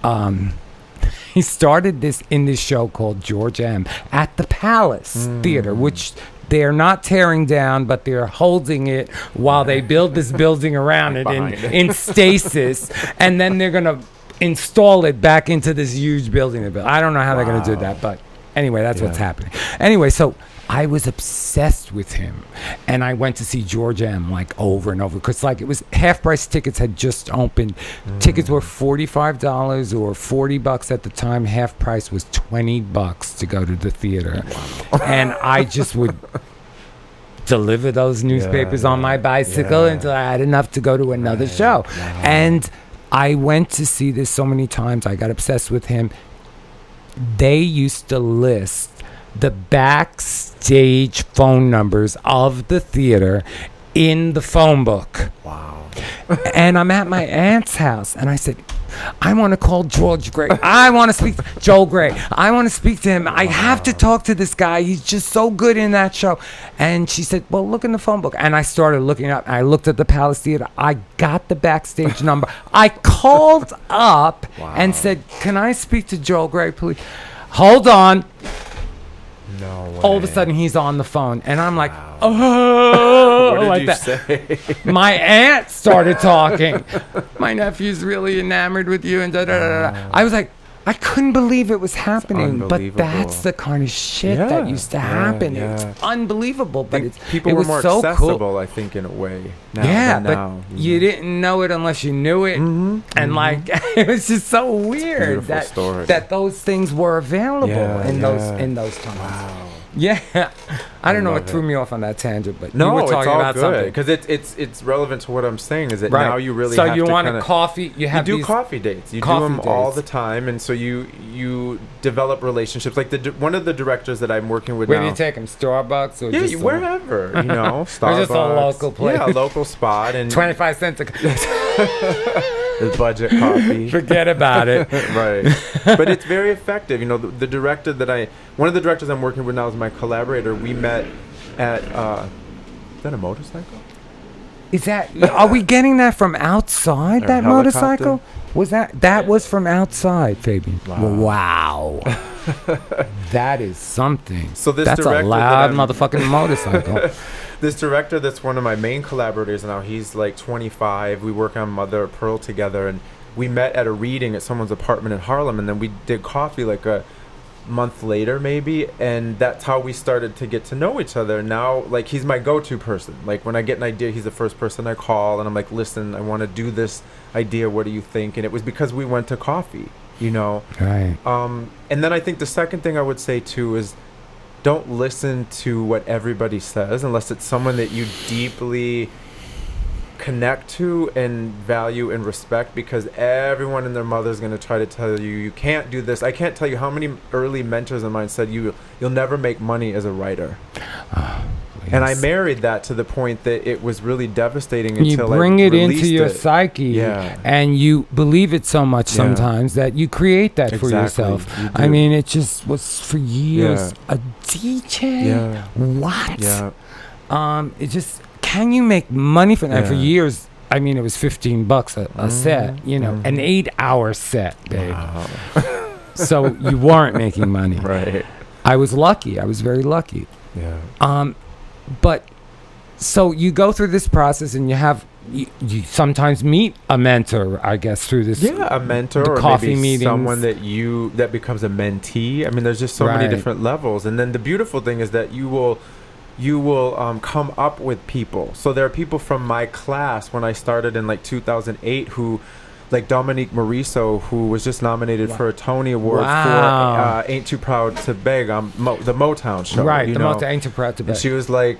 He started this in this show called George M. at the Palace Theater, which they're not tearing down, but they're holding it while they build this building around it in stasis, and then they're gonna install it back into this huge building. I don't know how they're going to do that, but anyway, that's what's happening. Anyway, so I was obsessed with him, and I went to see George M. like over and over, because like it was half price tickets had just opened. Tickets were $45 or $40 at the time. Half price was $20 to go to the theater. And I just would deliver those newspapers on my bicycle until I had enough to go to another show. And I went to see this so many times. I got obsessed with him. They used to list the backstage phone numbers of the theater in the phone book. Wow. And I'm at my aunt's house, and I said, I want to call George Grey. I want to speak to Joel Grey. I want to speak to him. I have to talk to this guy. He's just so good in that show. And she said, well, look in the phone book. And I started looking up. I looked at the Palace Theater. I got the backstage number. I called up and said, can I speak to Joel Grey, please? Hold on. No way. All of a sudden, he's on the phone. And I'm like, oh, what did like you that. say? My aunt started talking. My nephew's really enamored with you, and da da da da. I was like, I couldn't believe it was happening, but that's the kind of shit that used to happen. Yeah. It's unbelievable, but people were more so accessible, cool. I think, in a way. But you didn't know it unless you knew it, and like it was just so weird that those things were available in those times. Wow. Yeah, I don't know what threw me off on that tangent, but you were talking about something. Because it's relevant to what I'm saying. Is that now you really so have you to want a coffee? You have do coffee dates. You do them all the time, and so you develop relationships. Like one of the directors that I'm working with now. Where do you take them? Starbucks or just wherever you know, Starbucks. Or just a local place. Yeah, a local spot and 25 cents. The budget coffee. Forget about it. Right. But it's very effective. You know, the director one of the directors I'm working with now is my collaborator. We met at, is that a motorcycle? Are we getting that from outside, that motorcycle? That was from outside, Fabian. Wow. That is something. So that's a loud motherfucking motorcycle. This director that's one of my main collaborators now, he's like 25. We work on Mother of Pearl together, and we met at a reading at someone's apartment in Harlem, and then we did coffee like a month later maybe, and that's how we started to get to know each other. Now, like, he's my go-to person. Like, when I get an idea, he's the first person I call, and I'm like, listen, I want to do this idea, what do you think? And it was because we went to coffee, you know. Right. And then I think the second thing I would say too is, don't listen to what everybody says unless it's someone that you deeply connect to and value and respect, because everyone and their mother is going to try to tell you, you can't do this. I can't tell you how many early mentors of mine said you'll never make money as a writer. And I married that to the point that it was really devastating until you bring I it into your it. psyche, and you believe it so much sometimes that you create that for yourself. I mean, it just was for years a DJ. What? It just, can you make money from that? For years, I mean, it was $15 a set, you know, an 8-hour set, babe. Wow. So you weren't making money. Right. I was lucky. I was very lucky. Yeah. But so you go through this process, and you have you sometimes meet a mentor, I guess, through this. Yeah, a mentor, the or coffee maybe meetings. someone that becomes a mentee. I mean, there's just so many Right. different levels. And then the beautiful thing is that you will come up with people. So there are people from my class when I started in like 2008 who, like Dominique Morisseau, who was just nominated for a Tony Award Wow. for Ain't Too Proud to Beg on the Motown show. Right, you the know? most Ain't Too Proud to Beg. And she was like,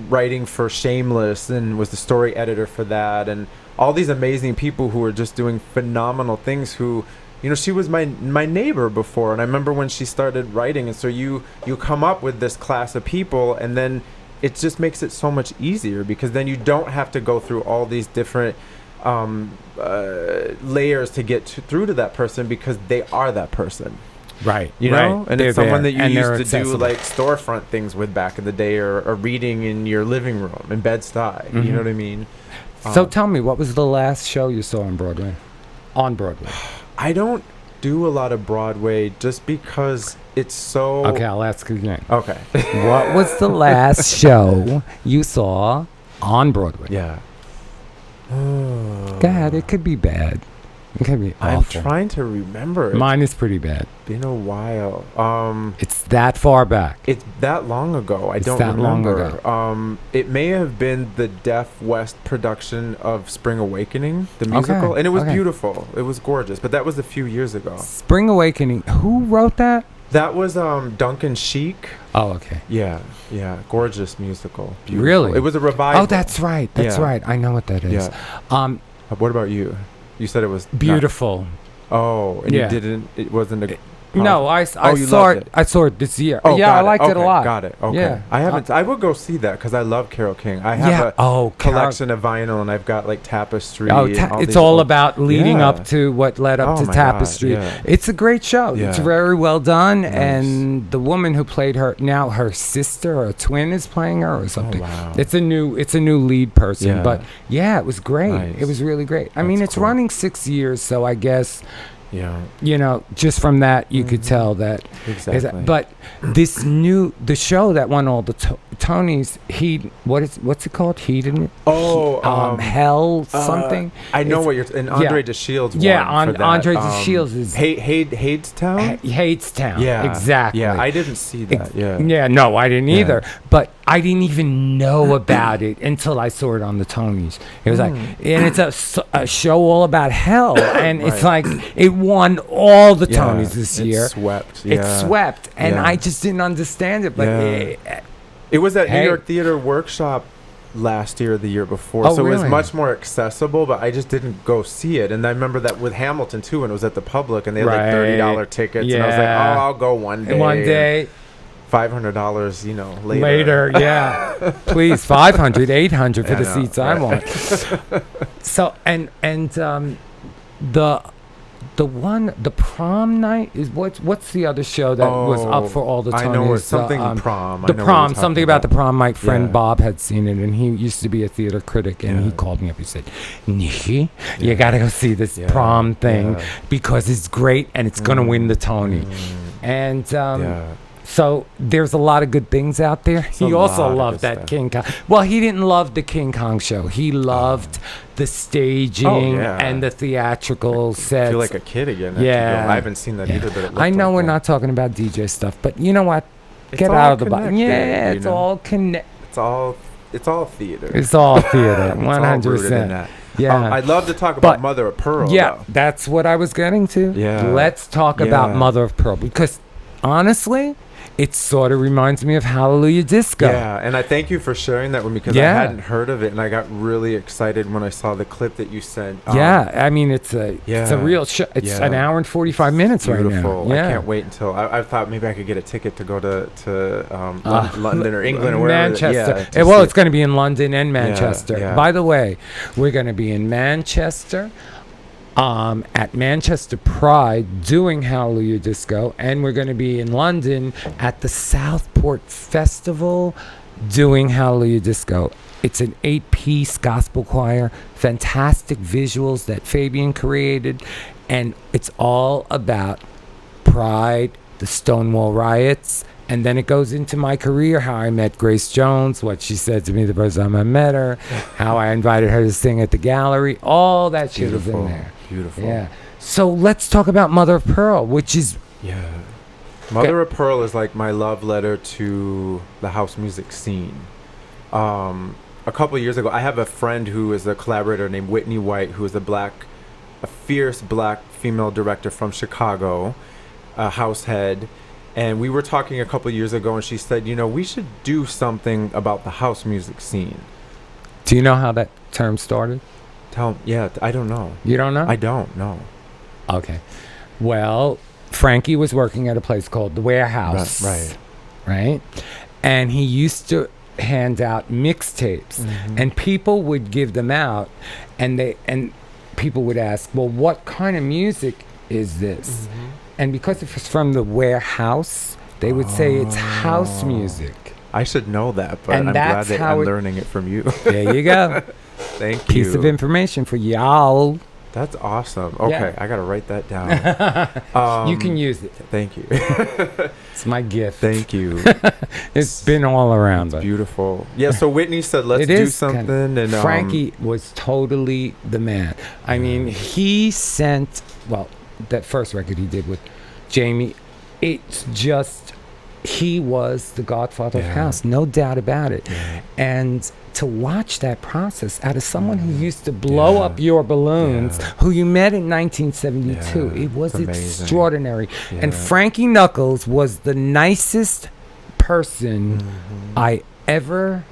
writing for Shameless and was the story editor for that. And all these amazing people who were just doing phenomenal things who, she was my neighbor before. And I remember when she started writing. And so you come up with this class of people, and then it just makes it so much easier, because then you don't have to go through all these different layers to get through to that person, because they are that person. Right. You know, and They're it's someone there, that you and they're used to do accessible. like storefront things with back in the day, or reading in your living room in Bed-Stuy. Mhm. You know what I mean? So tell me, what was the last show you saw on Broadway? On Broadway. I don't do a lot of Broadway just because it's so. Okay, I'll ask you again. Okay. What was the last show you saw on Broadway? Yeah. Go ahead. It could be bad. It could be I'm awful. trying to remember. It's Mine is pretty bad. been a while. It's that far back. It's that long ago. I It's don't that long remember. It may have been the Deaf West production of Spring Awakening, the musical, and it was okay. beautiful. It was gorgeous, but that was a few years ago. Spring Awakening. Who wrote that? That was Duncan Sheik. Oh, okay. Yeah, gorgeous musical. Beautiful. Really? It was a revival. Oh, that's right. That's Yeah. right. I know what that is. Yeah. What about you? You said it was not- Beautiful. Oh, and Yeah. you didn't. It wasn't a. No, I you saw loved it. it. I saw it this year. Oh, yeah, got I liked it a Okay, lot. Got it. Okay. Yeah. I haven't. I will go see that because I love Carole King. I have a collection of vinyl, and I've got like Tapestry. Oh, and it's these all old- about leading Yeah. up to what led up Oh to my God, Tapestry. yeah. It's a great show. It's Yeah. very well done, Nice. and the woman who played her, now her sister or twin is playing her or something. Oh, wow. It's a new lead person, Yeah. but yeah, it was great. Nice. It was really great. I mean, That's it's cool. running 6 years, so I guess Yeah. just from that you could tell that. Exactly. But the show that won all the Tonys, what's it called? Heathen. Hell something. I know It's- what you're. And Andre yeah. DeShields. Yeah, won for that. Andre DeShields is Hadestown. Hadestown. Yeah, exactly. Yeah, I didn't see that. Yeah. Yeah, no, I didn't Yeah. either. But I didn't even know about it until I saw it on the Tonys. It was like, and it's a show all about hell, and it's like it won all the Tonys this year. It swept. It Yeah. swept, and Yeah. I just didn't understand it. But Yeah. It was at Hey. New York Theater Workshop last year or the year before, Oh, so it was really? much more accessible. But I just didn't go see it, and I remember that with Hamilton too, when it was at the Public, and they had like Right. $30 tickets, and I was like, Yeah. oh, I'll go one day. one day $500, later. later, yeah, please 500, 800 for I the know, seats I right. want. So and the prom night is what's the other show that was up for all the Tonys? I know it's something prom. I The know what prom, you're something talking about the prom. My friend Yeah. Bob had seen it, and he used to be a theater critic, and he Yeah. called me up. He said, "Nicky, you got to go see this Yeah. prom thing Yeah. because it's great and it's going to win the Tony." And Yeah. so there's a lot of good things out there. a He also lot of loved good that stuff. King Kong. Well, he didn't love the King Kong show. He loved the staging yeah. and the theatrical sets. I feel like a kid again. after Yeah. I haven't seen that Yeah. either, but it I looked know like we're that. not talking about DJ stuff, but you know what? It's Get all out of the box. connected, Yeah, you it's know? all connected. It's all theater. It's all theater, It's all 100%. rooted in that. Yeah. I'd love to talk about But- Mother of Pearl. Yeah, though. that's what I was getting to. Yeah. Let's talk about Yeah. Mother of Pearl because honestly, it sort of reminds me of Hallelujah Disco. Yeah, and I thank you for sharing that with me because Yeah. I hadn't heard of it, and I got really excited when I saw the clip that you sent. Yeah, I mean it's a Yeah. real show. It's Yeah. an hour and 45 minutes beautiful. right now. Yeah. I can't wait until I thought maybe I could get a ticket to go to London or England or wherever. Manchester. Yeah, to Well, see it's going to be in London and Manchester. yeah. By the way, we're going to be in Manchester at Manchester Pride doing Hallelujah Disco, and we're going to be in London at the Southport Festival doing Hallelujah Disco. It's an 8-piece gospel choir, fantastic visuals that Fabian created, and it's all about pride the Stonewall riots, and then it goes into my career, how I met Grace Jones, what she said to me the first time I met her, how I invited her to sing at the gallery. All that shit is in there. Beautiful. Yeah. So let's talk about Mother of Pearl, which is... Yeah. Mother of Pearl is like my love letter to the house music scene. A couple of years ago, I have a friend who is a collaborator named Whitney White, who is a fierce black female director from Chicago, a house head. And we were talking a couple of years ago, and she said, we should do something about the house music scene. Do you know how that term started? I don't know. You don't know? I don't know. Okay. Well, Frankie was working at a place called The Warehouse. Right? And he used to hand out mixtapes, and people would give them out, and people would ask, well, what kind of music is this? And because it was from The Warehouse, they would say it's house music. I should know that, but and I'm glad that I'm learning it from you. There you go. Thank you. Piece of information for y'all. That's awesome. Okay, Yeah. I got to write that down. You can use it. Thank you. It's my gift. Thank you. It's been all around. Beautiful. Yeah, so Whitney said, let's do something. And Frankie was totally the man. I mean, he sent, that first record he did with Jamie, it's just, he was the godfather of house, no doubt about it. Yeah. And to watch that process out of someone who used to blow up your balloons, who you met in 1972, it was extraordinary. Yeah. And Frankie Knuckles was the nicest person I ever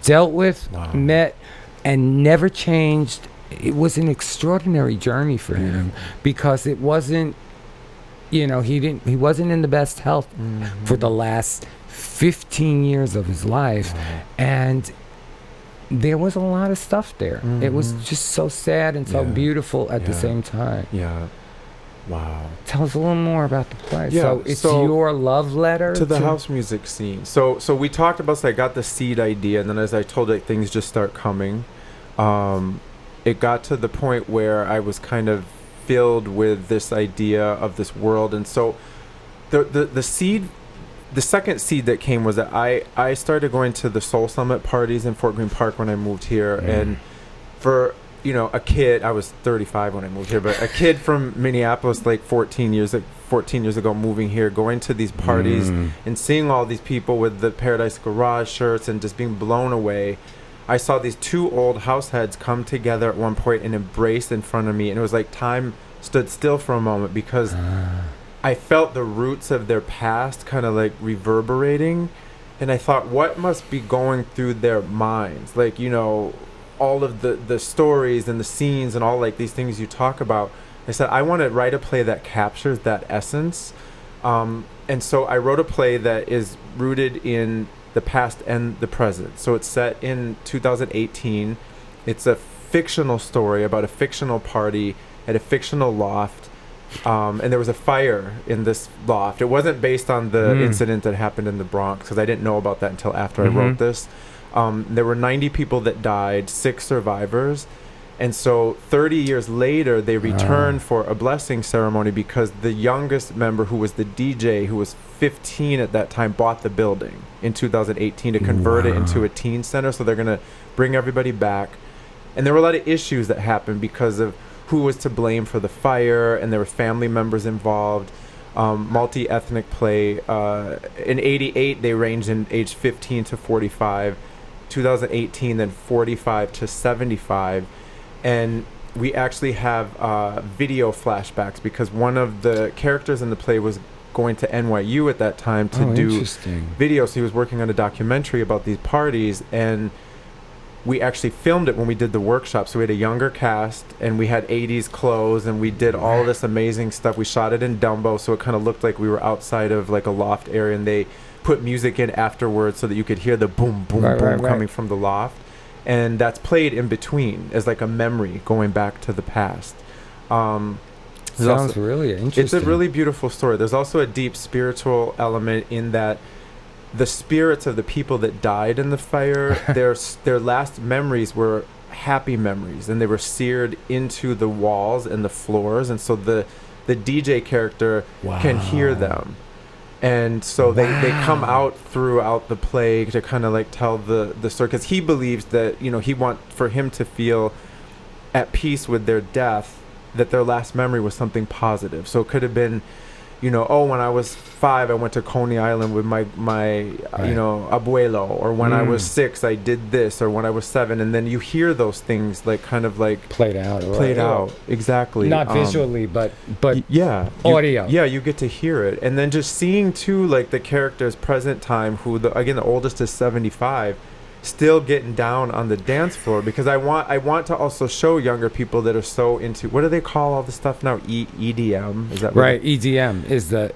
dealt with, met, and never changed. It was an extraordinary journey for him, because it wasn't, he wasn't in the best health for the last 15 years of his life, and there was a lot of stuff there. It was just so sad and so beautiful at the same time. Yeah. Wow. Tell us a little more about the play. Yeah, so your love letter to the house music scene. So we talked about, I got the seed idea, and then as I told it, things just start coming. It got to the point where I was kind of filled with this idea of this world, and so the seed, the second seed that came was that I started going to the Soul Summit parties in Fort Greene Park when I moved here, and for a kid, I was 35 when I moved here, but a kid from Minneapolis, like 14 years ago, moving here, going to these parties and seeing all these people with the Paradise Garage shirts and just being blown away. I saw these two old house heads come together at one point and embrace in front of me, and it was like time stood still for a moment, because I felt the roots of their past kind of like reverberating, and I thought, what must be going through their minds? Like, all of the stories and the scenes and all like these things you talk about. I said, I want to write a play that captures that essence. And so I wrote a play that is rooted in the past and the present. So it's set in 2018. It's a fictional story about a fictional party at a fictional loft. And there was a fire in this loft. It wasn't based on the incident that happened in the Bronx, because I didn't know about that until after I wrote this. There were 90 people that died, 6 survivors. And so 30 years later, they returned for a blessing ceremony, because the youngest member, who was the DJ, who was 15 at that time, bought the building in 2018 to convert it into a teen center. So they're going to bring everybody back. And there were a lot of issues that happened because of who was to blame for the fire, and there were family members involved. Multi-ethnic play. In 88, they ranged in age 15 to 45. 2018, then 45 to 75. And we actually have video flashbacks, because one of the characters in the play was going to NYU at that time to do video. So he was working on a documentary about these parties, and we actually filmed it when we did the workshop. So we had a younger cast, and we had 80s clothes, and we did all this amazing stuff. We shot it in Dumbo, so it kind of looked like we were outside of like a loft area, and they put music in afterwards so that you could hear the boom, boom, boom coming from the loft. And that's played in between as like a memory going back to the past. Sounds really interesting. It's a really beautiful story. There's also a deep spiritual element in that the spirits of the people that died in the fire, their last memories were happy memories, and they were seared into the walls and the floors. And so the the DJ character can hear them. And so they come out throughout the play to kind of like tell the story, because he believes that, you know, he want for him to feel at peace with their death, that their last memory was something positive. So it could have been, you know, oh, when I was 5, I went to Coney Island with my you know, abuelo, or when I was 6, I did this, or when I was 7, and then you hear those things like kind of like played out, exactly, not visually, but yeah, audio. You get to hear it, and then just seeing too, like the characters present time, who the oldest is 75. Still getting down on the dance floor, because I want to also show younger people that are so into, what do they call all the stuff now? EDM, is that right? EDM is the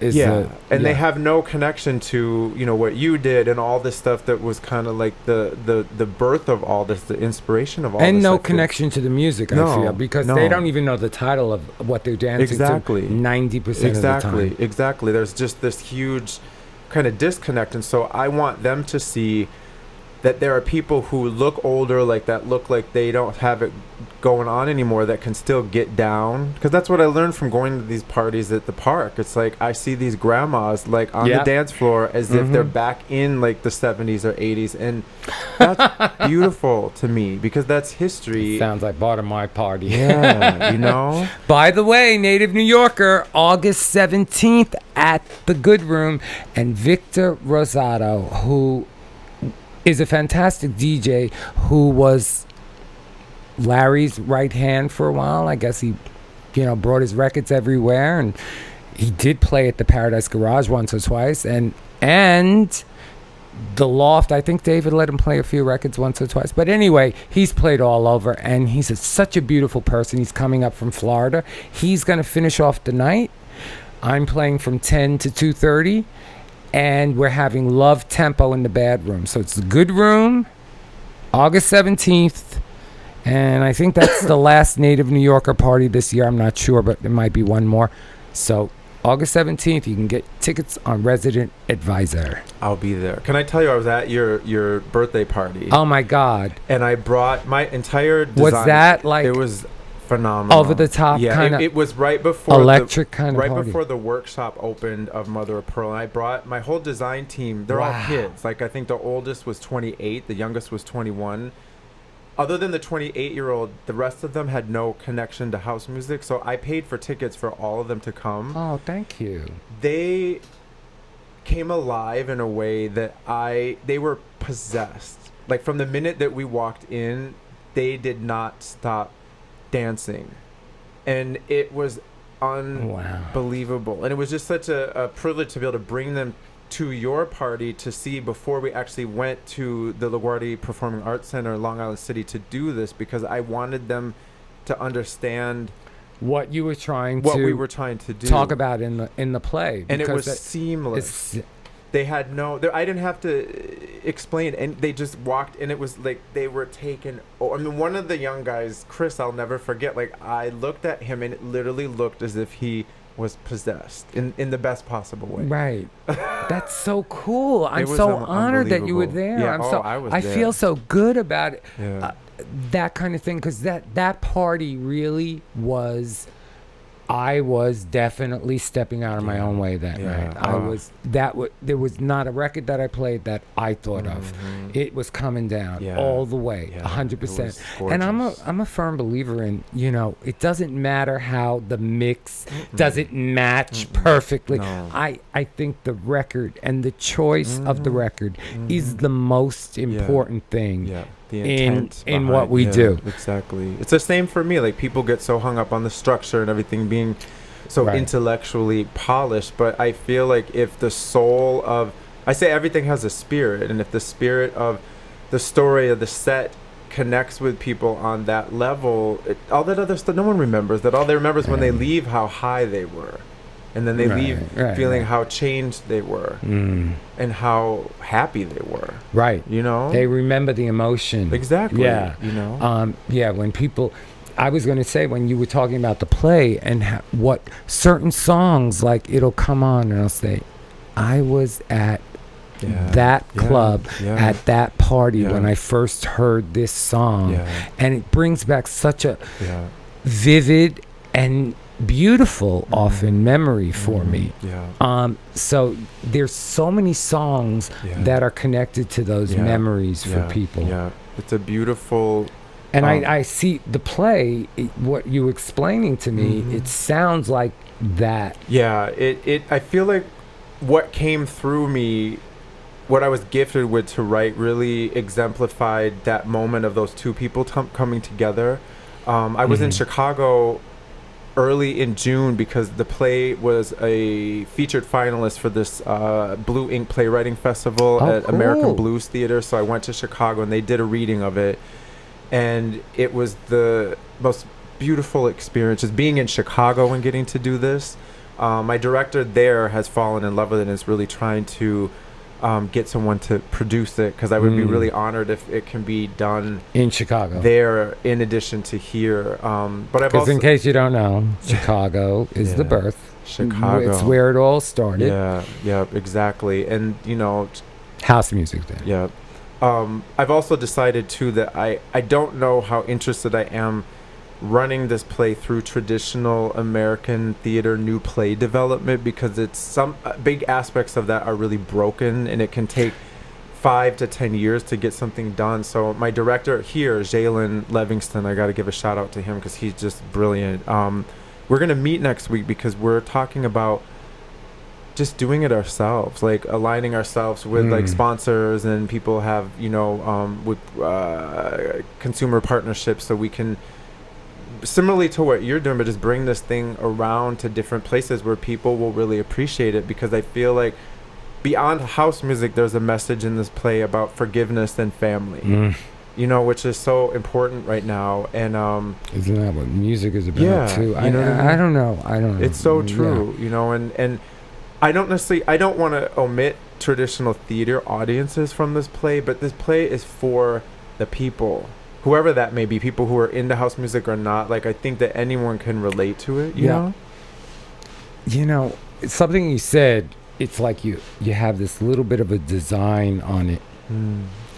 they have no connection to, you know, what you did and all this stuff that was kind of like the birth of all this, the inspiration of all and this. And no connection to the music, I feel, because they don't even know the title of what they're dancing to 90% of the time. Exactly. There's just this huge kind of disconnect, and so I want them to see that there are people who look older, like that look like they don't have it going on anymore, that can still get down. Because that's what I learned from going to these parties at the park. It's like I see these grandmas like on the dance floor as if they're back in like the 70s or 80s, and that's beautiful to me, because that's history. Sounds like part of my party. Yeah, you know. By the way, Native New Yorker, August 17th at the Good Room, and Victor Rosado, who is a fantastic DJ, who was Larry's right hand for a while. I guess he, you know, brought his records everywhere, and he did play at the Paradise Garage once or twice, and the Loft. I think David let him play a few records once or twice, but anyway, he's played all over, and he's such a beautiful person. He's coming up from Florida. He's going to finish off the night. I'm playing from 10 to 2:30. And we're having Love Tempo in the Bad Room. So it's the Good Room, August 17th. And I think that's the last Native New Yorker party this year. I'm not sure, but there might be one more. So August 17th, you can get tickets on Resident Advisor. I'll be there. Can I tell you, I was at your birthday party. Oh, my God. And I brought my entire design. Was that like... It was phenomenal. Over the top, yeah, kind of. It was right before electric kind of right party. before the workshop opened of Mother of Pearl, and I brought my whole design team. They're all kids. Like, I think the oldest was 28, the youngest was 21. Other than the 28-year-old, the rest of them had no connection to house music, so I paid for tickets for all of them to come. Oh, thank you. They came alive in a way that they were possessed. Like, from the minute that we walked in, they did not stop dancing, and it was unbelievable. And it was just such a privilege to be able to bring them to your party to see before we actually went to the LaGuardia Performing Arts Center in Long Island City to do this, because I wanted them to understand what you were trying we were trying to do, talk about in the play, and it was seamless. They had I didn't have to explain, and they just walked, and it was like they were taken. I mean, one of the young guys, Chris, I'll never forget. Like, I looked at him, and it literally looked as if he was possessed in the best possible way. Right. That's so cool. I'm so honored that you were there. Yeah, I feel so good about it. Yeah. That kind of thing, because that party really was. I was definitely stepping out of my own way that night. There was not a record that I played that I thought of. It was coming down all the way, 100%. And I'm a firm believer in, you know, it doesn't matter how the mix doesn't match perfectly. No. I think the record and the choice of the record is the most important thing. Yeah. The intent in what we do. Exactly. It's the same for me. Like, people get so hung up on the structure and everything being so intellectually polished, but I feel like if the soul of, I say everything has a spirit, and if the spirit of the story of the set connects with people on that level, all that other stuff, no one remembers that. All they remember is when they leave, how high they were. And then they leave feeling how changed they were and how happy they were. Right. You know? They remember the emotion. Exactly. Yeah. You know? When people... I was going to say, when you were talking about the play and what certain songs, like, it'll come on and I'll say, I was at that club at that party when I first heard this song. And it brings back such a vivid and beautiful, often memory for me. Yeah. So there's so many songs that are connected to those memories for people. Yeah, it's a beautiful. And I see the play, what you explaining to me, it sounds like that. Yeah, I feel like what came through me, what I was gifted with to write, really exemplified that moment of those two people coming together. I was in Chicago early in June because the play was a featured finalist for this Blue Ink Playwriting Festival at cool. American Blues Theater. So I went to Chicago and they did a reading of it. And it was the most beautiful experience, just being in Chicago and getting to do this. My director there has fallen in love with it and is really trying to get someone to produce it, because I would be really honored if it can be done in Chicago there in addition to here. But I've also, in case you don't know, Chicago is the birth. Chicago. It's where it all started. Yeah, exactly. And, house music there. Yeah. I've also decided, too, that I don't know how interested I am running this play through traditional American theater new play development, because it's some big aspects of that are really broken, and it can take 5 to 10 years to get something done. So my director here, Jalen Livingston, I got to give a shout out to him because he's just brilliant. We're going to meet next week because we're talking about just doing it ourselves, like aligning ourselves with like sponsors, and people have, with consumer partnerships, so we can, similarly to what you're doing, but just bring this thing around to different places where people will really appreciate it. Because I feel like beyond house music, there's a message in this play about forgiveness and family, which is so important right now. And isn't that what music is about too? I don't know. It's so true, and I don't want to omit traditional theater audiences from this play, but this play is for the people, whoever that may be, people who are into house music or not. Like, I think that anyone can relate to it, you know? It's something you said, it's like you have this little bit of a design on it.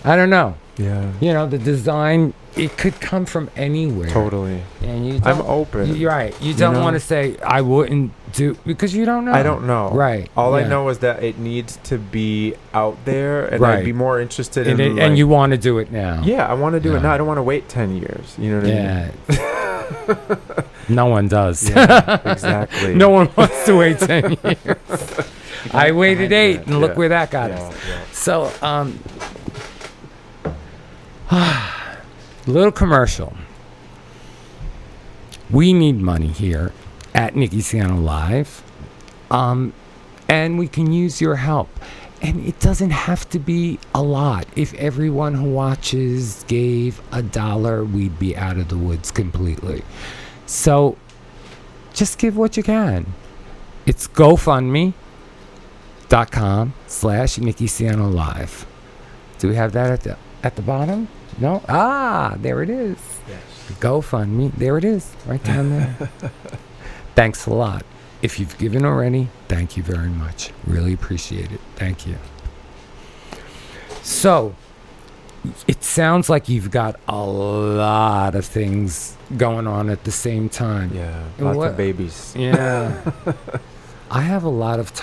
I don't know. Yeah. The design, it could come from anywhere. Totally. And I'm open. You're right. You don't want to say, I wouldn't do, because you don't know. I don't know. Right. All I know is that it needs to be out there, and I'd be more interested in it. And you want to do it now. Yeah, I want to do it now. I don't want to wait 10 years. You know what I mean? No one does. Yeah, exactly. No one wants to wait 10 years. I waited 8, and look where that got us. Yeah. So, little commercial. We need money here at Nicky Siano Live, and we can use your help. And it doesn't have to be a lot. If everyone who watches gave $1, we'd be out of the woods completely. So just give what you can. It's GoFundMe.com/Nicky Siano Live. Do we have that at the bottom? No? There it is. Yes. GoFundMe. There it is. Right down there. Thanks a lot. If you've given already, thank you very much. Really appreciate it. Thank you. So, it sounds like you've got a lot of things going on at the same time. Yeah, lots of babies. Yeah. I have a lot of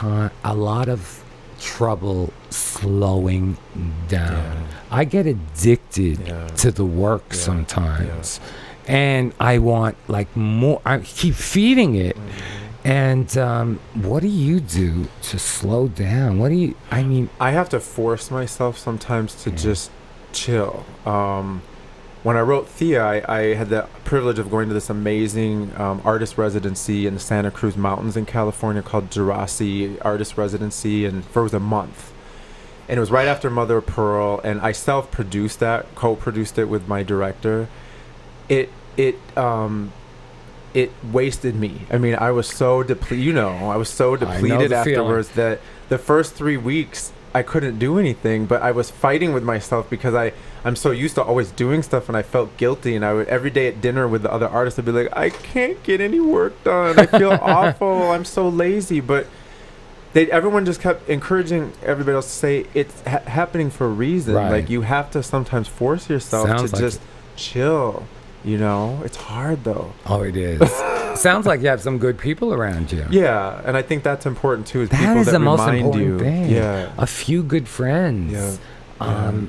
trouble slowing down. Yeah. I get addicted to the work sometimes. And I want more. I keep feeding it. And what do you do to slow down? I have to force myself sometimes to just chill. When I wrote Thea, I had the privilege of going to this amazing artist residency in the Santa Cruz Mountains in California called Jurassic Artist Residency, and it was a month. And it was right after Mother of Pearl, and I self-produced that, co-produced it with my director. It wasted me. I mean, I was so depleted. I was so depleted afterwards that the first 3 weeks I couldn't do anything. But I was fighting with myself because I'm so used to always doing stuff, and I felt guilty. And I would, every day at dinner with the other artists, I'd be like, I can't get any work done. I feel awful. I'm so lazy. But everyone just kept encouraging everybody else to say it's happening for a reason. Right. Like, you have to sometimes force yourself to just chill. It's hard though. Oh, it is. Sounds like you have some good people around you. Yeah, and I think that's important too. Is That people is that the most remind important you. thing. Yeah, A few good friends. Yeah.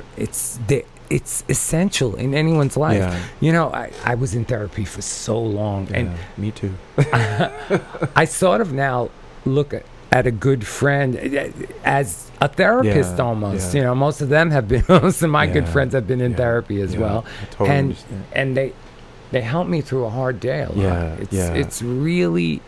It's essential in anyone's life. Yeah. You know, I was in therapy for so long, yeah. and Me too. I sort of now look at a good friend as a therapist Yeah, almost. yeah. You know, most of them have been. Most of my good Yeah, friends have been in yeah, therapy as yeah, well, I totally and understand. they help me through a hard day a lot. Yeah, yeah. It's really,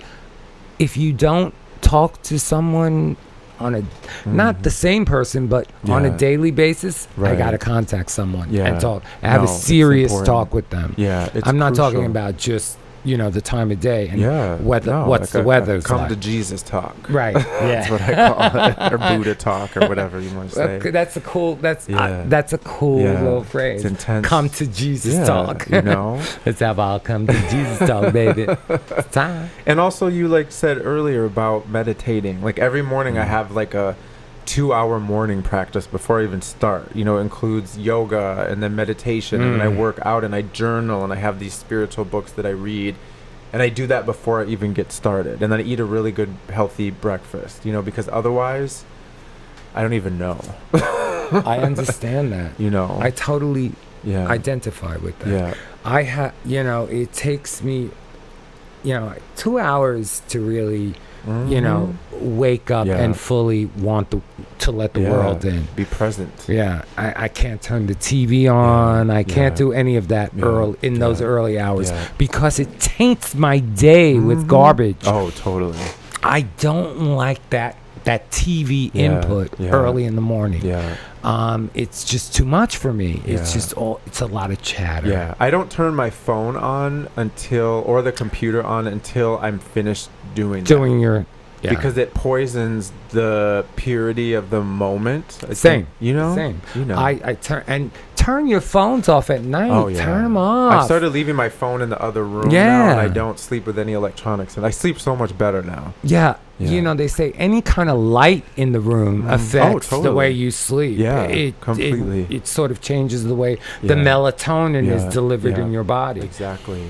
if you don't talk to someone on a not the same person, but on a Yeah. daily basis, I Right. gotta contact someone Yeah. and talk. I have No, a it's serious important. talk with them. Yeah, it's I'm not talking crucial. about just the time of day and Yeah, whether no, what's like the weather's come like. to Jesus talk. Right. Yeah. That's what I call it, or Buddha talk, or whatever you want to say. That's a cool. That's Yeah. that's a cool Yeah. little phrase. It's intense. Come to Jesus Yeah, talk. you know. Let's have all come to Jesus talk, baby. It's time. And also, you like said earlier about meditating. Like every morning, I have like a 2-hour morning practice before I even start. You know, it includes yoga and then meditation, and then I work out and I journal and I have these spiritual books that I read. And I do that before I even get started. And then I eat a really good, healthy breakfast, you know, because otherwise, I don't even know. I understand that. You know? I totally yeah. identify with that. Yeah. I have, it takes me, 2 hours to really, wake up Yeah. and fully want to let the Yeah. world in. Be present. Yeah, I can't turn the TV on. I can't Yeah. do any of that Yeah. in those Yeah. early hours Yeah. because it taints my day with garbage. Oh, totally. I don't like that TV Yeah. input Yeah. early in the morning. Yeah. It's just too much for me. It's Yeah. just it's a lot of chatter. Yeah. I don't turn my phone on or the computer on until I'm finished doing that. Because it poisons the purity of the moment. I Same. think, you know? Same. You know. I turn your phones off at night. Oh, yeah. Turn them off. I started leaving my phone in the other room now, Yeah. and I don't sleep with any electronics. And I sleep so much better now. Yeah. Yeah. They say any kind of light in the room affects the totally. way you sleep. Yeah, completely. It sort of changes the way the Yeah. melatonin is Yeah, delivered yeah. in your body. Exactly.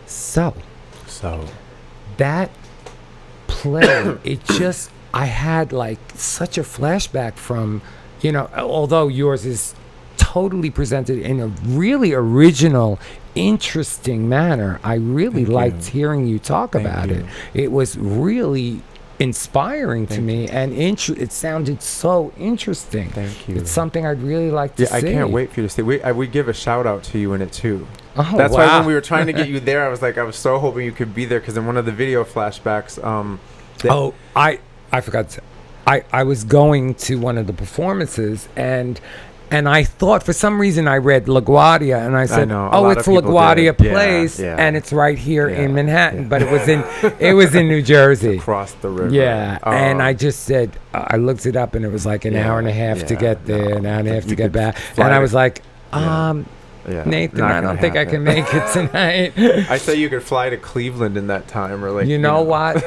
So So. that play, I had like such a flashback from, although yours is totally presented in a really original, interesting manner. I really Thank liked you. hearing you talk Thank about you. it. It was really inspiring to Thank me, and it sounded so interesting. Thank you. It's something I'd really like to Yeah, I see. can't wait for you to see. We give a shout out to you in it too. Oh, That's wow. why when we were trying to get you there, I was so hoping you could be there because in one of the video flashbacks, I forgot to. I was going to one of the performances and I thought for some reason I read LaGuardia and I said, know, a "Oh, lot it's of people LaGuardia did. Yeah, Place yeah. and it's right here Yeah, in Manhattan." yeah. But it was in New Jersey. across the river. Yeah, Oh. and I just said I looked it up and it was like an Yeah, hour and a half to yeah, get there, no. an hour and a half You to get could back, fly and I to- was like, Yeah. Nathan, not I don't gonna think I can happen. make it tonight. I say you could fly to Cleveland in that time, or like You know what?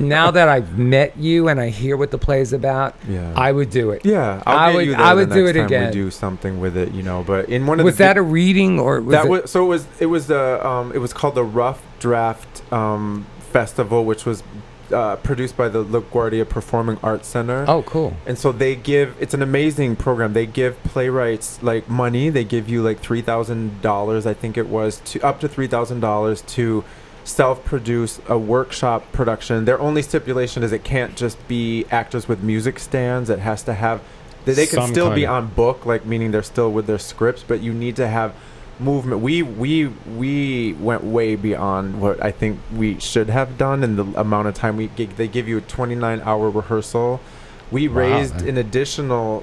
Now that I've met you and I hear what the play's about, Yeah. I would do it. Yeah, I I'll get would- you there I the would do next it time again. We do something with it, But in one of Was the that a reading or was that it? was so it was called the Rough Draft Festival, which was produced by the LaGuardia Performing Arts Center. Oh, cool. And so it's an amazing program. They give playwrights like money. They give you like $3,000, I think it was, up to $3,000 to self-produce a workshop production. Their only stipulation is it can't just be actors with music stands. It has to have, they can Some still kind be of- on book, like meaning they're still with their scripts, but you need to have movement. We went way beyond what I think we should have done in the amount of time they give you a 29-hour rehearsal. We Wow. raised an additional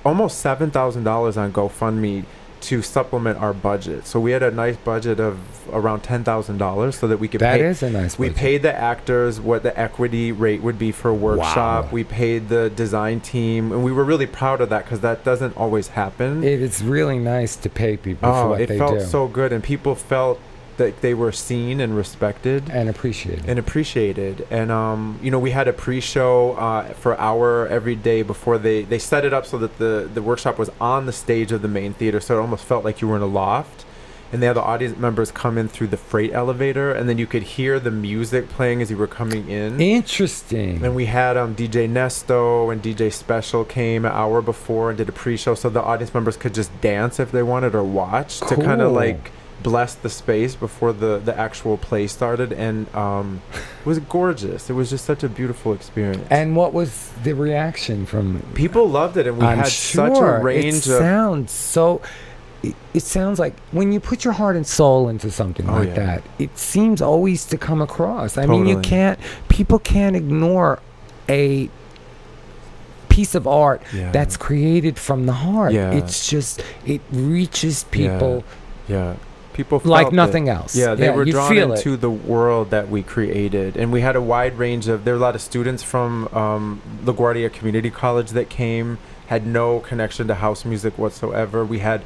almost $7,000 on GoFundMe to supplement our budget. So we had a nice budget of around $10,000 so that we could That pay. is a nice We budget. paid the actors what the equity rate would be for a workshop. Wow. We paid the design team, and we were really proud of that because that doesn't always happen. It's really nice to pay people for what it they felt do so good, and people felt that they were seen and respected and appreciate it. and appreciated. And we had a pre-show for an hour every day before they set it up so that the workshop was on the stage of the main theater, so it almost felt like you were in a loft. and they had the audience members come in through the freight elevator, and then you could hear the music playing as you were coming in. Interesting. And we had DJ Nesto and DJ Special came an hour before and did a pre-show, so the audience members could just dance if they wanted or watch to kind of like bless the space before the actual play started. And it was gorgeous. It was just such a beautiful experience. And what was the reaction from people? Loved it, and we had such a range of. It sounds like when you put your heart and soul into something that, it seems always to come across. I mean, people can't ignore a piece of art that's created from the heart. It's just, it reaches people. People felt like nothing else. They were drawn into the world that we created. And we had a wide range of, there were a lot of students from LaGuardia Community College that came, had no connection to house music whatsoever. We had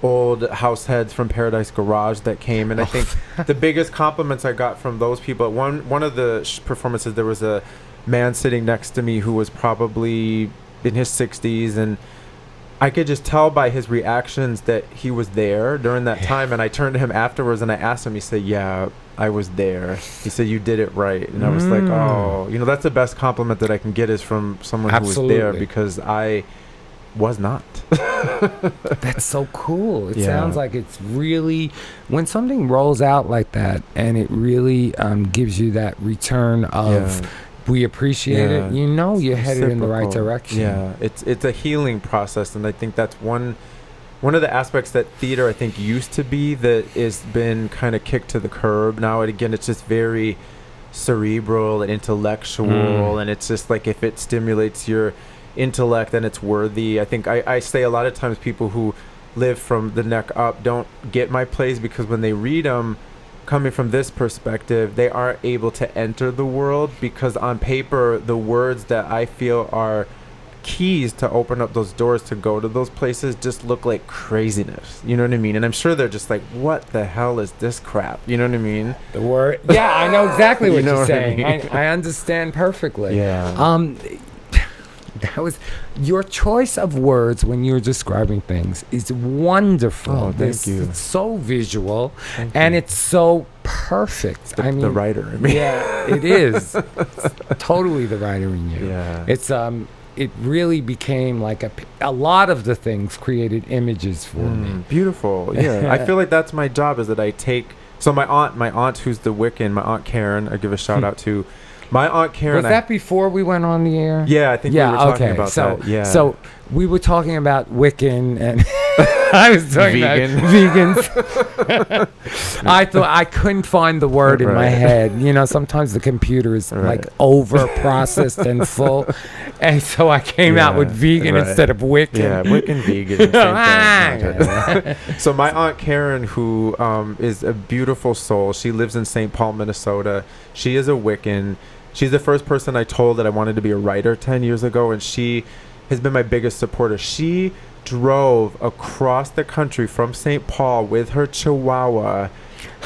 old house heads from Paradise Garage that came, and I think the biggest compliments I got from those people, one of the performances, there was a man sitting next to me who was probably in his 60s, and I could just tell by his reactions that he was there during that time. And I turned to him afterwards and I asked him, he said, yeah, I was there. He said, you did it right. And I was like, oh, that's the best compliment that I can get, is from someone who was there, because I was not. That's so cool. It sounds like it's really, when something rolls out like that and it really gives you that return of we appreciate it, you're headed in the right direction. It's a healing process, and I think that's one of the aspects that theater, I think, used to be, that has been kind of kicked to the curb now. And again, it's just very cerebral and intellectual, and it's just like, if it stimulates your intellect and it's worthy. I think I say a lot of times people who live from the neck up don't get my plays, because when they read them coming from this perspective, they aren't able to enter the world, because on paper the words that I feel are keys to open up those doors to go to those places just look like craziness. You know what I mean? And I'm sure they're just like, what the hell is this crap? You know what I mean? The word. Yeah, I know exactly what you're what saying. I mean? I understand perfectly. Yeah. That was your choice of words when you're describing things is wonderful. Oh, thank you. It's so visual, and it's so perfect. The writer in me. Yeah, it is. It's totally the writer in you. Yeah. It's it really became like a lot of the things created images for me. Beautiful. Yeah. I feel like that's my job, is that I take. So my aunt who's the Wiccan, my Aunt Karen, I give a shout out to. My Aunt Karen. Was that before we went on the air? Yeah, I think we were talking about that. Yeah. So we were talking about Wiccan, and I was talking about vegans. I thought I couldn't find the word in my head. Sometimes the computer is like over processed and full, and so I came out with vegan instead of Wiccan. Yeah, Wiccan, vegan. So my Aunt Karen, who is a beautiful soul, she lives in St. Paul, Minnesota. She is a Wiccan. She's the first person I told that I wanted to be a writer 10 years ago, and she has been my biggest supporter. She drove across the country from St. Paul with her Chihuahua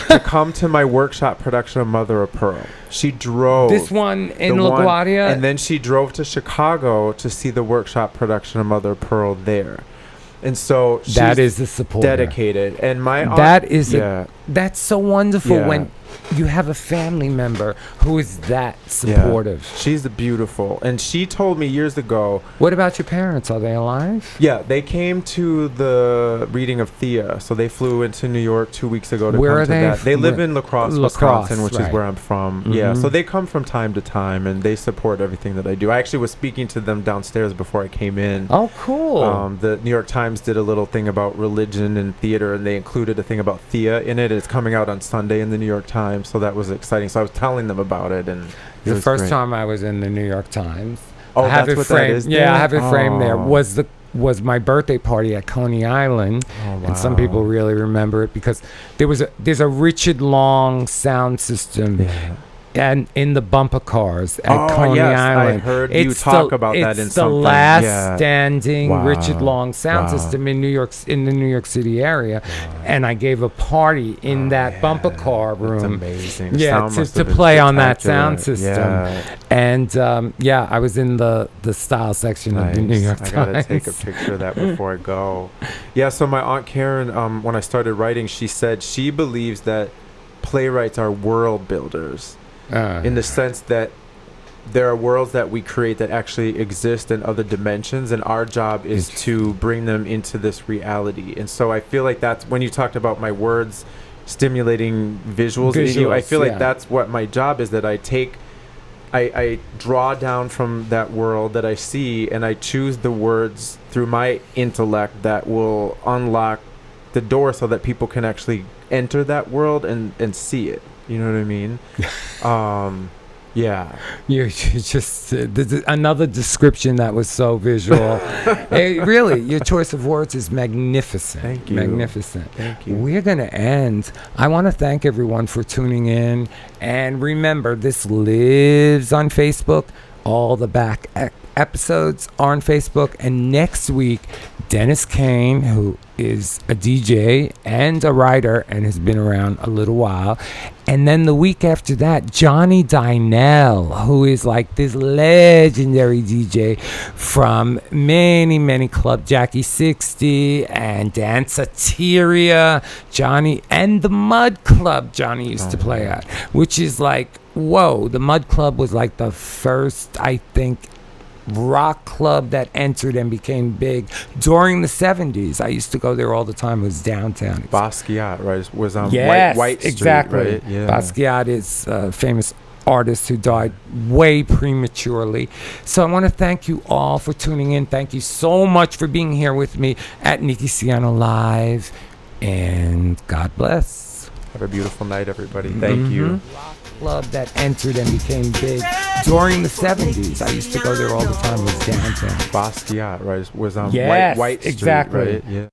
to come to my workshop production of Mother of Pearl. She drove. This one in LaGuardia? And then she drove to Chicago to see the workshop production of Mother of Pearl there. And so she's that is the support. Dedicated. And my aunt, that's so wonderful when you have a family member who is that supportive. Yeah. She's beautiful. And she told me years ago. What about your parents? Are they alive? Yeah, they came to the reading of Thea. So they flew into New York 2 weeks ago to Where come to are that. They live in La Crosse, Wisconsin, which is where I'm from. Mm-hmm. Yeah, so they come from time to time, and they support everything that I do. I actually was speaking to them downstairs before I came in. Oh, cool. The New York Times did a little thing about religion and theater, and they included a thing about Thea in it. It's coming out on Sunday in the New York Times, so that was exciting. So I was telling them about it, and the first time I was in the New York Times. Oh, I have that's what framed, that is. Yeah, I have it framed there. Was my birthday party at Coney Island, and some people really remember it because there's a Richard Long sound system. Yeah. and in the bumper cars at Oh, Coney yes, Island. I heard you talk about that in It's the something. last Yeah. standing Wow. Richard Long sound Wow. system in the New York City area, and I gave a party in that bumper car room. That's amazing. The Yeah, sound must to have been play on that sound spectacular. system. Yeah. And I was in the style section of the New York I Times. gotta take a picture of that before I go. Yeah, so my Aunt Karen, when I started writing, she said she believes that playwrights are world builders in the sense that there are worlds that we create that actually exist in other dimensions, and our job is to bring them into this reality. And so I feel like that's when you talked about my words stimulating visuals in you, I feel like that's what my job is, that I draw down from that world that I see, and I choose the words through my intellect that will unlock the door so that people can actually enter that world and see it. You know what I mean? Yeah. You just another description that was so visual. Really, your choice of words is magnificent. Thank you. Magnificent. Thank you. We're going to end. I want to thank everyone for tuning in. And remember, this lives on Facebook. All the back episodes are on Facebook. And next week, Dennis Kane, who is a DJ and a writer and has been around a little while. And then the week after that, Johnny Dynell, who is like this legendary DJ from many, many clubs, Jackie 60 and Danceteria, Johnny, and the Mud Club Johnny used to play at, which is like, whoa, the Mud Club was like the first, I think, rock club that entered and became big during the 70s. I used to go there all the time. It was downtown. Basquiat, right? Was on Yes, White Street, exactly. right? Yeah. Basquiat is a famous artist who died way prematurely. So I want to thank you all for tuning in. Thank you so much for being here with me at Nicky Siano Live. And God bless. Have a beautiful night, everybody. Thank you. Club that entered and became big during the 70s. I used to go there all the time. It was downtown. Basquiat, right? Was on Yes, White Street, exactly. right? Yeah.